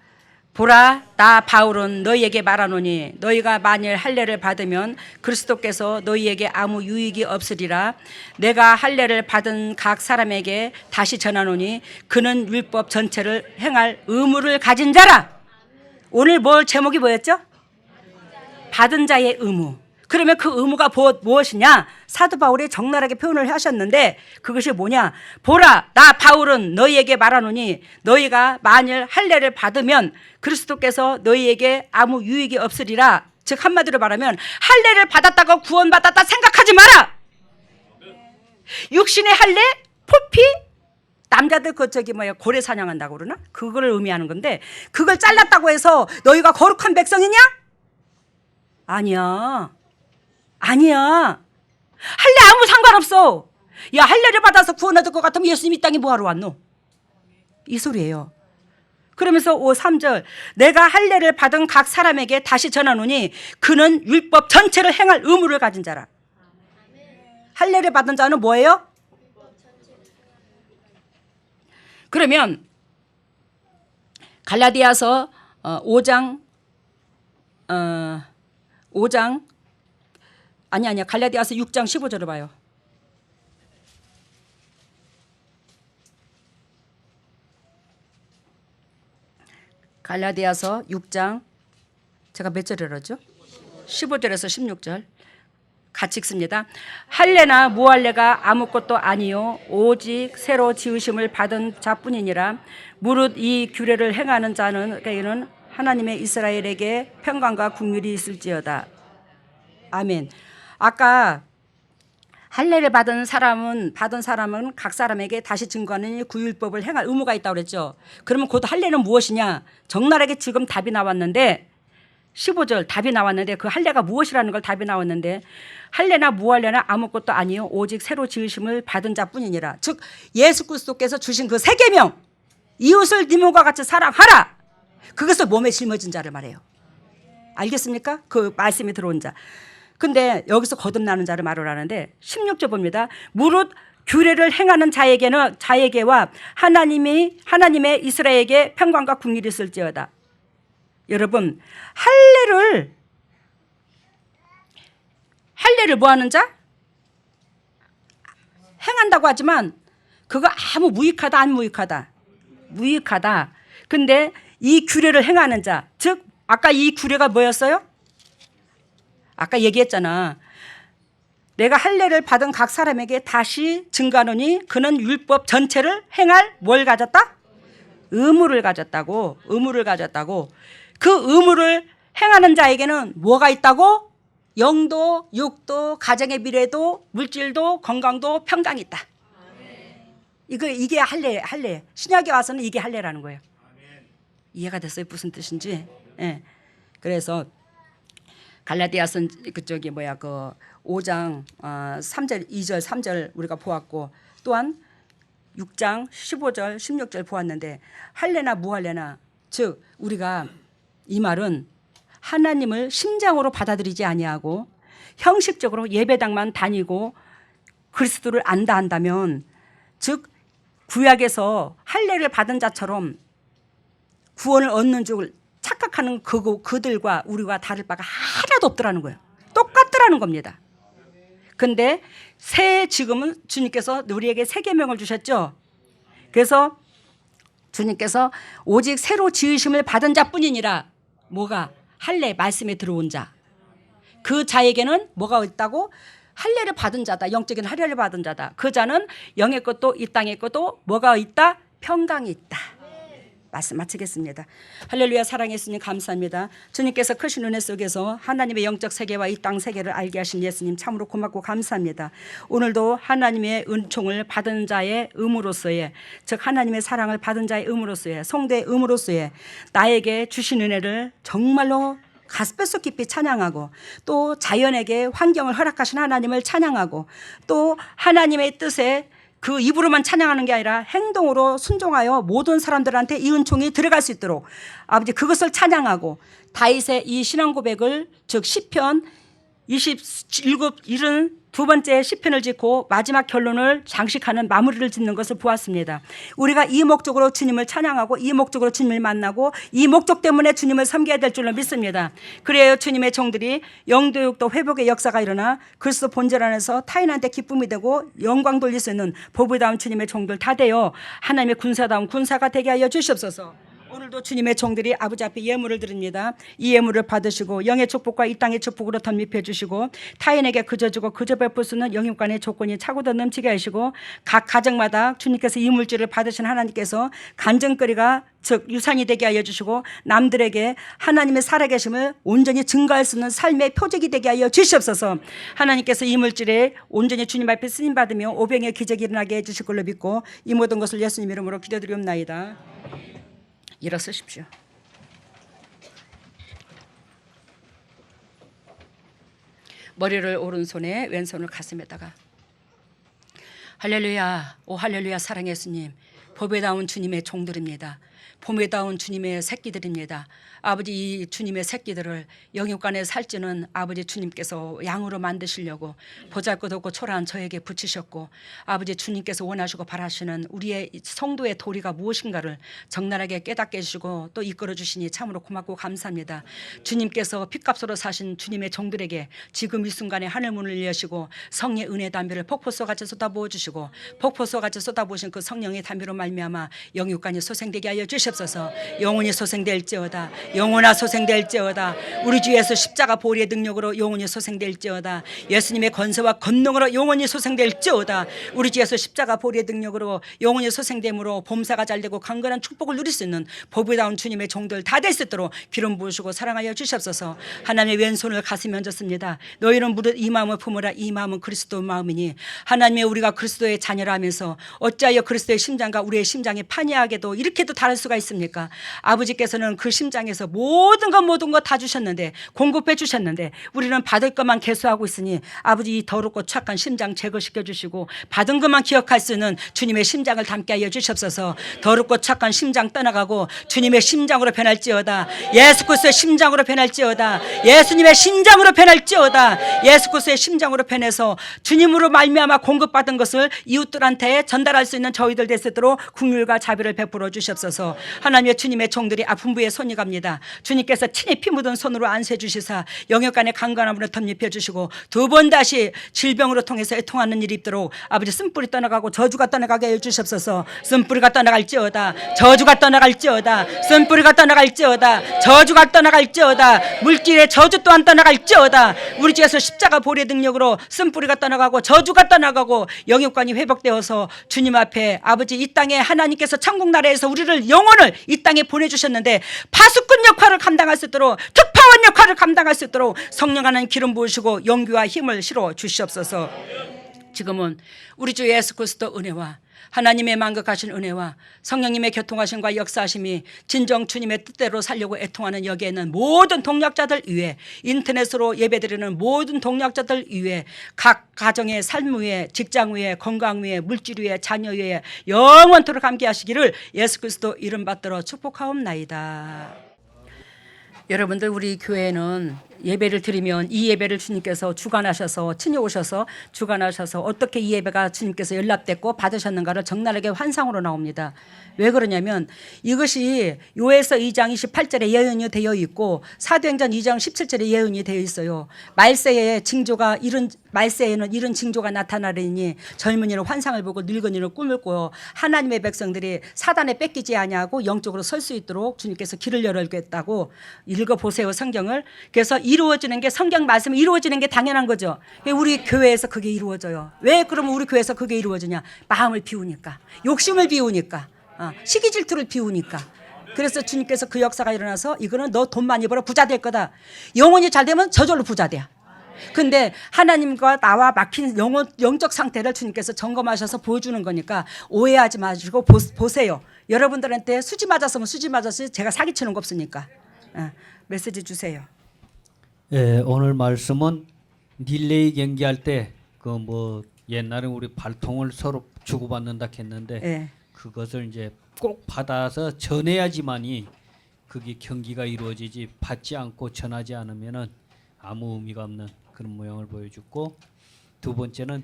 보라, 나 바울은 너희에게 말하노니 너희가 만일 할례를 받으면 그리스도께서 너희에게 아무 유익이 없으리라. 내가 할례를 받은 각 사람에게 다시 전하노니 그는 율법 전체를 행할 의무를 가진 자라. 오늘 제목이 뭐였죠? 받은 자의 의무. 그러면 그 의무가 무엇이냐? 사도 바울이 적나라하게 표현을 하셨는데 그것이 뭐냐? 보라, 나 바울은 너희에게 말하노니 너희가 만일 할례를 받으면 그리스도께서 너희에게 아무 유익이 없으리라. 즉 한마디로 말하면 할례를 받았다고 구원받았다 생각하지 마라. 육신의 할례, 포피, 남자들 고래 사냥한다고 그러나? 그거를 의미하는 건데 그걸 잘랐다고 해서 너희가 거룩한 백성이냐? 아니야. 할례 아무 상관없어. 야, 할례를 받아서 구원 얻을 것 같으면 예수님 이 땅에 뭐하러 왔노? 이 소리예요. 그러면서 3절 내가 할례를 받은 각 사람에게 다시 전하노니 그는 율법 전체를 행할 의무를 가진 자라. 할례를 받은 자는 뭐예요? 그러면 갈라디아서 5장 갈라디아서 6장 15절을 봐요. 갈라디아서 6장 제가 몇 절이라죠? 15절에서 16절 같이 읽습니다. 할례나 무할례가 아무것도 아니요 오직 새로 지으심을 받은 자뿐이니라. 무릇 이 규례를 행하는 자는 하나님의 이스라엘에게 평강과 긍휼이 있을지어다. 아멘. 아까 할례를 받은 사람은 각 사람에게 다시 증거하는 구율법을 행할 의무가 있다고 그랬죠. 그러면 그 할례는 무엇이냐? 적나라하게 지금 답이 나왔는데 15절 답이 나왔는데 그 할례가 무엇이라는 걸 답이 나왔는데 할례나 무할례나 아무것도 아니요 오직 새로 지으심을 받은 자뿐이니라. 즉 예수 그리스도께서 주신 그 세 계명, 이웃을 네 몸과 같이 사랑하라, 그것을 몸에 짊어진 자를 말해요. 알겠습니까? 그 말씀이 들어온 자. 근데 여기서 거듭나는 자를 말을 하는데 16절 봅니다. 무릇 규례를 행하는 자에게와 하나님의 이스라엘에게 평강과 긍휼이 있을지어다. 여러분, 할례를 뭐 하는 자? 행한다고 하지만 그거 아무 무익하다 안 무익하다? 무익하다. 근데 이 규례를 행하는 자, 즉 아까 이 규례가 뭐였어요? 아까 얘기했잖아. 내가 할례를 받은 각 사람에게 다시 증가하노니 그는 율법 전체를 행할 뭘 가졌다? 의무를 가졌다고. 의무를 가졌다고. 그 의무를 행하는 자에게는 뭐가 있다고? 영도, 육도, 가정의 미래도, 물질도, 건강도, 평강이 있다. 이게 할례. 신약에 와서는 이게 할례라는 거예요. 이해가 됐어요? 무슨 뜻인지? 예. 그래서 갈라디아서 그쪽이 그 5장 3절 2절 3절 우리가 보았고, 또한 6장 15절 16절 보았는데, 할례나 무할례나, 즉 우리가 이 말은 하나님을 심장으로 받아들이지 아니하고 형식적으로 예배당만 다니고 그리스도를 안다 한다면, 즉 구약에서 할례를 받은 자처럼 구원을 얻는 줄 착각하는 그들과 우리가 다를 바가 하나도 없더라는 거예요. 똑같더라는 겁니다. 근데 지금은 주님께서 우리에게 새 계명을 주셨죠. 그래서 주님께서 오직 새로 지으심을 받은 자뿐이니라. 뭐가? 할례 말씀에 들어온 자. 그 자에게는 뭐가 있다고? 할례를 받은 자다. 영적인 할례를 받은 자다. 그 자는 영의 것도 이 땅의 것도 뭐가 있다? 평강이 있다. 말씀 마치겠습니다. 할렐루야. 사랑의 예수님 감사합니다. 주님께서 크신 은혜 속에서 하나님의 영적 세계와 이 땅 세계를 알게 하신 예수님 참으로 고맙고 감사합니다. 오늘도 하나님의 은총을 받은 자의 의무로서의, 즉 하나님의 사랑을 받은 자의 의무로서의, 성도의 의무로서의 나에게 주신 은혜를 정말로 가슴속 깊이 찬양하고, 또 자연에게 환경을 허락하신 하나님을 찬양하고, 또 하나님의 뜻에 그 입으로만 찬양하는 게 아니라 행동으로 순종하여 모든 사람들한테 이 은총이 들어갈 수 있도록 아버지 그것을 찬양하고, 다윗의 이 신앙 고백을, 즉 시편 72번째 시편을 짓고 마지막 결론을 장식하는 마무리를 짓는 것을 보았습니다. 우리가 이 목적으로 주님을 찬양하고 이 목적으로 주님을 만나고 이 목적 때문에 주님을 섬겨야 될 줄로 믿습니다. 그래야 주님의 종들이 영도육도 회복의 역사가 일어나 그리스도 본질 안에서 타인한테 기쁨이 되고 영광 돌릴 수 있는 보배다운 주님의 종들 다 되어 하나님의 군사다운 군사가 되게 하여 주시옵소서. 오늘도 주님의 종들이 아버지 앞에 예물을 드립니다. 이 예물을 받으시고 영의 축복과 이 땅의 축복으로 덧입혀 주시고, 타인에게 그저 주고 그저 베풀 수 있는 영육간의 조건이 차고도 넘치게 하시고, 각 가정마다 주님께서 이 물질을 받으신 하나님께서 간증거리가, 즉 유산이 되게 하여 주시고, 남들에게 하나님의 살아계심을 온전히 증거할 수 있는 삶의 표적이 되게 하여 주시옵소서. 하나님께서 이 물질에 온전히 주님 앞에 쓰임받으며 오병의 기적이 일어나게 해주실 걸로 믿고 이 모든 것을 예수님 이름으로 기도드리옵나이다. 일어서십시오. 머리를 오른손에 왼손을 가슴에다가. 할렐루야. 오 할렐루야. 사랑의 예수님, 보배다운 주님의 종들입니다. 보배다운 주님의 새끼들입니다. 아버지, 이 주님의 새끼들을 영육간에 살찌는 아버지 주님께서 양으로 만드시려고 보잘것없고 초라한 저에게 붙이셨고, 아버지 주님께서 원하시고 바라시는 우리의 성도의 도리가 무엇인가를 적나라하게 깨닫게 해주시고 또 이끌어 주시니 참으로 고맙고 감사합니다. 주님께서 핏값으로 사신 주님의 종들에게 지금 이 순간에 하늘문을 여시고 성의 은혜 담비를 폭포수같이 쏟아부어 주시고, 폭포수같이 쏟아부으신 그 성령의 담비로 말미암아 영육간이 소생되게 하여 주시옵소서. 영혼이 소생될지어다. 영혼아 소생될지어다. 우리 주 예수 십자가 보혈의 능력으로 영혼이 소생될지어다. 예수님의 권세와 권능으로 영혼이 소생될지어다. 우리 주 예수 십자가 보혈의 능력으로 영혼이 소생됨으로 범사가 잘되고 강건한 축복을 누릴 수 있는 보배다운 주님의 종들 다 될 수 있도록 기름 부으시고 사랑하여 주시옵소서. 하나님의 왼손을 가슴에 얹었습니다. 너희는 무릇 이 마음을 품으라. 이 마음은 그리스도의 마음이니. 하나님의 우리가 그리스도의 자녀라면서 어찌하여 그리스도의 심장과 우리의 심장이 판이하게도 이렇게도 다를 수가 있습니까? 아버지께서는 그 심장에서 모든 것 다 주셨는데, 공급해 주셨는데 우리는 받을 것만 계수하고 있으니 아버지 이 더럽고 착한 심장 제거시켜 주시고 받은 것만 기억할 수 있는 주님의 심장을 담게 하여 주시옵소서. 더럽고 착한 심장 떠나가고 주님의 심장으로 변할지어다. 예수 그리스도의 심장으로 변할지어다. 예수님의 심장으로 변할지어다. 예수 그리스도의 심장으로 변해서 주님으로 말미암아 공급받은 것을 이웃들한테 전달할 수 있는 저희들 될 수 있도록 긍휼과 자비를 베풀어 주시옵소서. 주셔서 하나님의 주님의 종들이 아픈 부에 손이 갑니다. 주님께서 친히 피 묻은 손으로 안수해 주시사 영역간의 강건함으로 덧입혀 주시고 두 번 다시 질병으로 통해서 애통하는 일이 있도록 아버지 쓴뿌리 떠나가고 저주가 떠나가게 해 주시옵소서. 쓴뿌리가 떠나갈지어다. 저주가 떠나갈지어다. 쓴뿌리가 떠나갈지어다. 저주가 떠나갈지어다. 물질의 저주 또한 떠나갈지어다. 우리 주에서 십자가 보혈의 능력으로 쓴뿌리가 떠나가고 저주가 떠나가고 영육관이 회복되어서 주님 앞에 아버지 이 땅에 하나님께서 천국 나라에서 우리를 영혼을 이 땅에 보내주셨는데 파수꾼 역할을 감당할 수 있도록 특파원 역할을 감당할 수 있도록 성령 하나님 기름 부으시고 용기와 힘을 실어 주시옵소서. 지금은 우리 주 예수 그리스도 은혜와 하나님의 만극하신 은혜와 성령님의 교통하심과 역사하심이 진정 주님의 뜻대로 살려고 애통하는 여기에는 모든 동력자들 위해 인터넷으로 예배드리는 모든 동력자들 위해 각 가정의 삶 위에 직장 위에 건강 위에 물질 위에 자녀 위에 영원토록 함께 하시기를 예수 그리스도 이름 받들어 축복하옵나이다. 여러분들 우리 교회는 예배를 드리면 이 예배를 주님께서 주관하셔서 친히 오셔서 주관하셔서 어떻게 이 예배가 주님께서 연락됐고 받으셨는가를 적나라하게 환상으로 나옵니다. 왜 그러냐면 이것이 요에서 2장 28절에 예언이 되어 있고 사도행전 2장 17절에 예언이 되어 있어요. 말세에 징조가 말세에는 이런 징조가 나타나리니 젊은이는 환상을 보고 늙은이는 꿈을 꿔요. 하나님의 백성들이 사단에 뺏기지 아니하고 영적으로 설 수 있도록 주님께서 길을 열겠다고 읽어보세요 성경을. 그래서 이루어지는 게 성경 말씀이 이루어지는 게 당연한 거죠. 우리 교회에서 그게 이루어져요. 왜 그러면 우리 교회에서 그게 이루어지냐? 마음을 비우니까, 욕심을 비우니까, 시기 질투를 비우니까. 그래서 주님께서 그 역사가 일어나서 이거는 너 돈 많이 벌어 부자 될 거다. 영혼이 잘 되면 저절로 부자 돼. 근데 하나님과 나와 막힌 영적 상태를 주님께서 점검하셔서 보여주는 거니까 오해하지 마시고 보세요. 여러분들한테 수지 맞았으면 수지 맞았어요. 제가 사기치는 거 없으니까. 메시지 주세요. 예, 오늘 말씀은 릴레이 경기할 때 그 뭐 옛날에 우리 발통을 서로 주고받는다 했는데 예. 그것을 이제 꼭 받아서 전해야지만이 그게 경기가 이루어지지 받지 않고 전하지 않으면은 아무 의미가 없는 그런 모양을 보여줬고, 두 번째는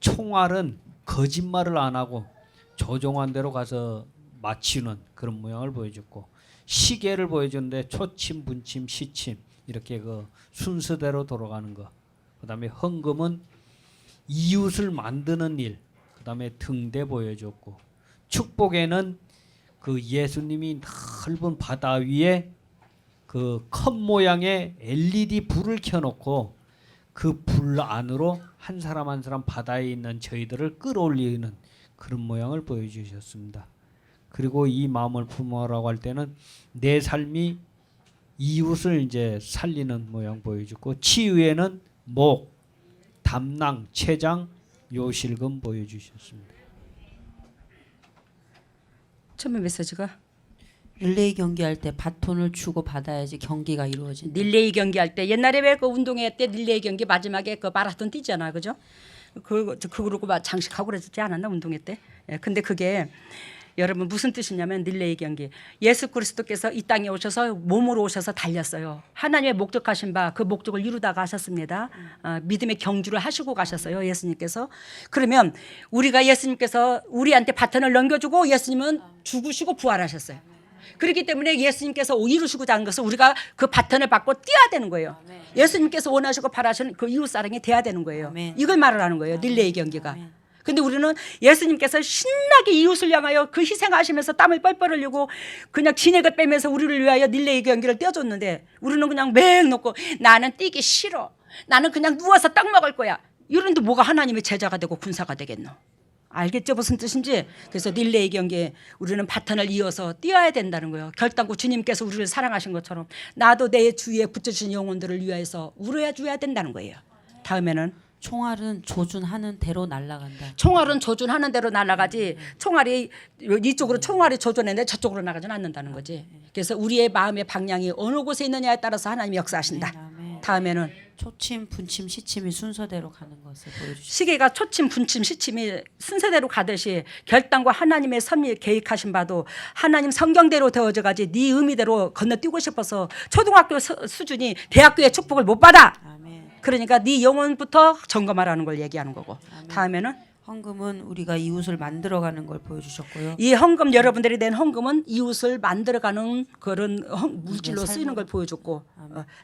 총알은 거짓말을 안 하고 조종한 대로 가서 맞추는 그런 모양을 보여줬고, 시계를 보여줬는데 초침, 분침, 시침 이렇게 그 순서대로 돌아가는 거. 그다음에 헌금은 이웃을 만드는 일. 그다음에 등대 보여줬고, 축복에는 그 예수님이 넓은 바다 위에 그 컵 모양의 LED 불을 켜놓고 그 불 안으로 한 사람 한 사람 바다에 있는 저희들을 끌어올리는 그런 모양을 보여주셨습니다. 그리고 이 마음을 품어라고 할 때는 내 삶이 이웃을 이제 살리는 모양 보여주고, 치유에는 목, 담낭, 췌장, 요실금 보여주셨습니다. 처음에 메시지가 릴레이 경기할 때 바톤을 주고 받아야지 경기가 이루어진다. 릴레이 경기할 때 옛날에 왜 그 운동회 때 릴레이 경기 마지막에 그 마라톤 뛰잖아, 그죠? 그러고 막 장식하고 그러지 않았나 운동회 때? 예, 근데 그게 여러분 무슨 뜻이냐면 릴레이 경기. 예수 그리스도께서 이 땅에 오셔서 몸으로 오셔서 달렸어요. 하나님의 목적하신 바 그 목적을 이루다 가셨습니다. 믿음의 경주를 하시고 가셨어요, 예수님께서. 그러면 우리가 예수님께서 우리한테 바톤을 넘겨주고 예수님은 죽으시고 부활하셨어요. 그렇기 때문에 예수님께서 이루시고자 한 것은 우리가 그 바톤을 받고 뛰어야 되는 거예요. 예수님께서 원하시고 바라시는 그 이웃사랑이 돼야 되는 거예요. 이걸 말을 하는 거예요, 릴레이 경기가. 근데 우리는 예수님께서 신나게 이웃을 향하여 그 희생하시면서 땀을 뻘뻘 흘리고 그냥 진액을 빼면서 우리를 위하여 릴레이 경기를 떼어줬는데 우리는 그냥 맹 놓고 나는 뛰기 싫어. 나는 그냥 누워서 떡 먹을 거야. 이런데 뭐가 하나님의 제자가 되고 군사가 되겠노. 알겠죠 무슨 뜻인지? 그래서 릴레이 경기에 우리는 바톤을 이어서 뛰어야 된다는 거예요. 결단코 주님께서 우리를 사랑하신 것처럼 나도 내 주위에 붙여주신 영혼들을 위해서 울어줘야 된다는 거예요. 다음에는 총알은 조준하는 대로 날아간다. 총알은 조준하는 대로 날아가지 총알이 이쪽으로 총알이 조준했는데 저쪽으로 나가지는 않는다는 거지. 그래서 우리의 마음의 방향이 어느 곳에 있느냐에 따라서 하나님이 역사하신다. 다음에는 초침, 분침, 시침이 순서대로 가는 것을 보여주시죠. 시계가 초침, 분침, 시침이 순서대로 가듯이 결단과 하나님의 섭리 계획하신 바도 하나님 성경대로 되어져 가지 네 의미대로 건너뛰고 싶어서 초등학교 수준이 대학교의 축복을 못 받아. 아멘. 그러니까 네 영혼부터 점검하라는 걸 얘기하는 거고. 다음에는 헌금은 우리가 이웃을 만들어가는 걸 보여주셨고요. 이 헌금 여러분들이 낸 헌금은 이웃을 만들어가는 그런 물질로 쓰이는 걸 보여줬고,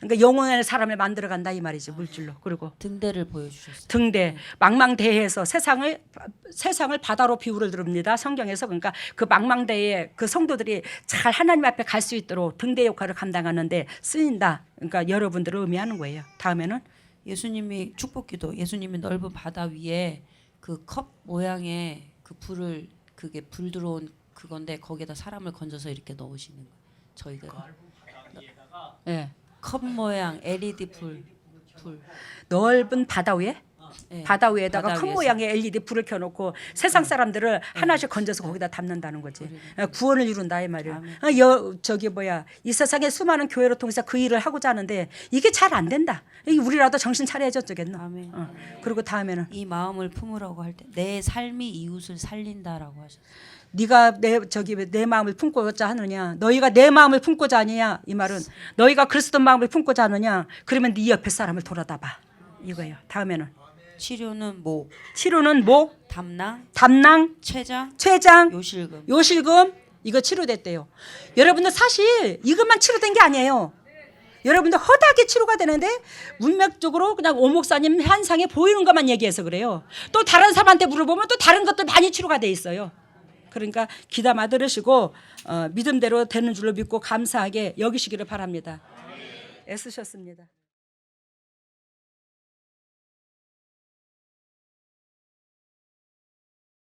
그러니까 영혼의 사람을 만들어간다 이 말이지 물질로. 그리고 등대를 보여주셨어요. 등대 망망대해에서 세상을 바다로 비유를 드립니다. 성경에서. 그러니까 그 망망대해 그 성도들이 잘 하나님 앞에 갈 수 있도록 등대 역할을 감당하는데 쓰인다. 그러니까 여러분들을 의미하는 거예요. 다음에는 예수님이 축복기도, 예수님이 넓은 바다 위에 그 컵 모양의 그 불을, 그게 불 들어온 그건데 거기에다 사람을 건져서 이렇게 넣으시는 거예요. 저희들 예. 컵 모양 LED 불. 넓은 바다 위에 네. 바다 위에다가 바다 큰 위에서. 모양의 LED 불을 켜놓고 세상 사람들을 하나씩 건져서 거기다 담는다는 거지. 구원을 이룬다 이 말이에요. 저기 뭐야 이 세상에 수많은 교회를 통해서 그 일을 하고자 하는데 이게 잘 안 된다. 우리라도 정신 차려야지 어쩌겠노. 아멘. 그리고 다음에는 이 마음을 품으라고 할 때 내 삶이 이웃을 살린다라고 하셨어요. 네가 내 마음을 품고자 하느냐, 너희가 내 마음을 품고자 하느냐 이 말은 너희가 그리스도 마음을 품고자 하느냐, 그러면 네 옆에 사람을 돌아다봐 이거예요. 다음에는 치료는 목, 치료는 목, 담낭, 췌장, 췌장, 요실금. 요실금 이거 치료됐대요. 여러분들 사실 이것만 치료된 게 아니에요. 여러분들 허다하게 치료가 되는데 문맥적으로 그냥 오 목사님 한상에 보이는 것만 얘기해서 그래요. 또 다른 사람한테 물어보면 또 다른 것도 많이 치료가 돼 있어요. 그러니까 귀담아 들으시고 믿음대로 되는 줄로 믿고 감사하게 여기시기를 바랍니다. 애쓰셨습니다.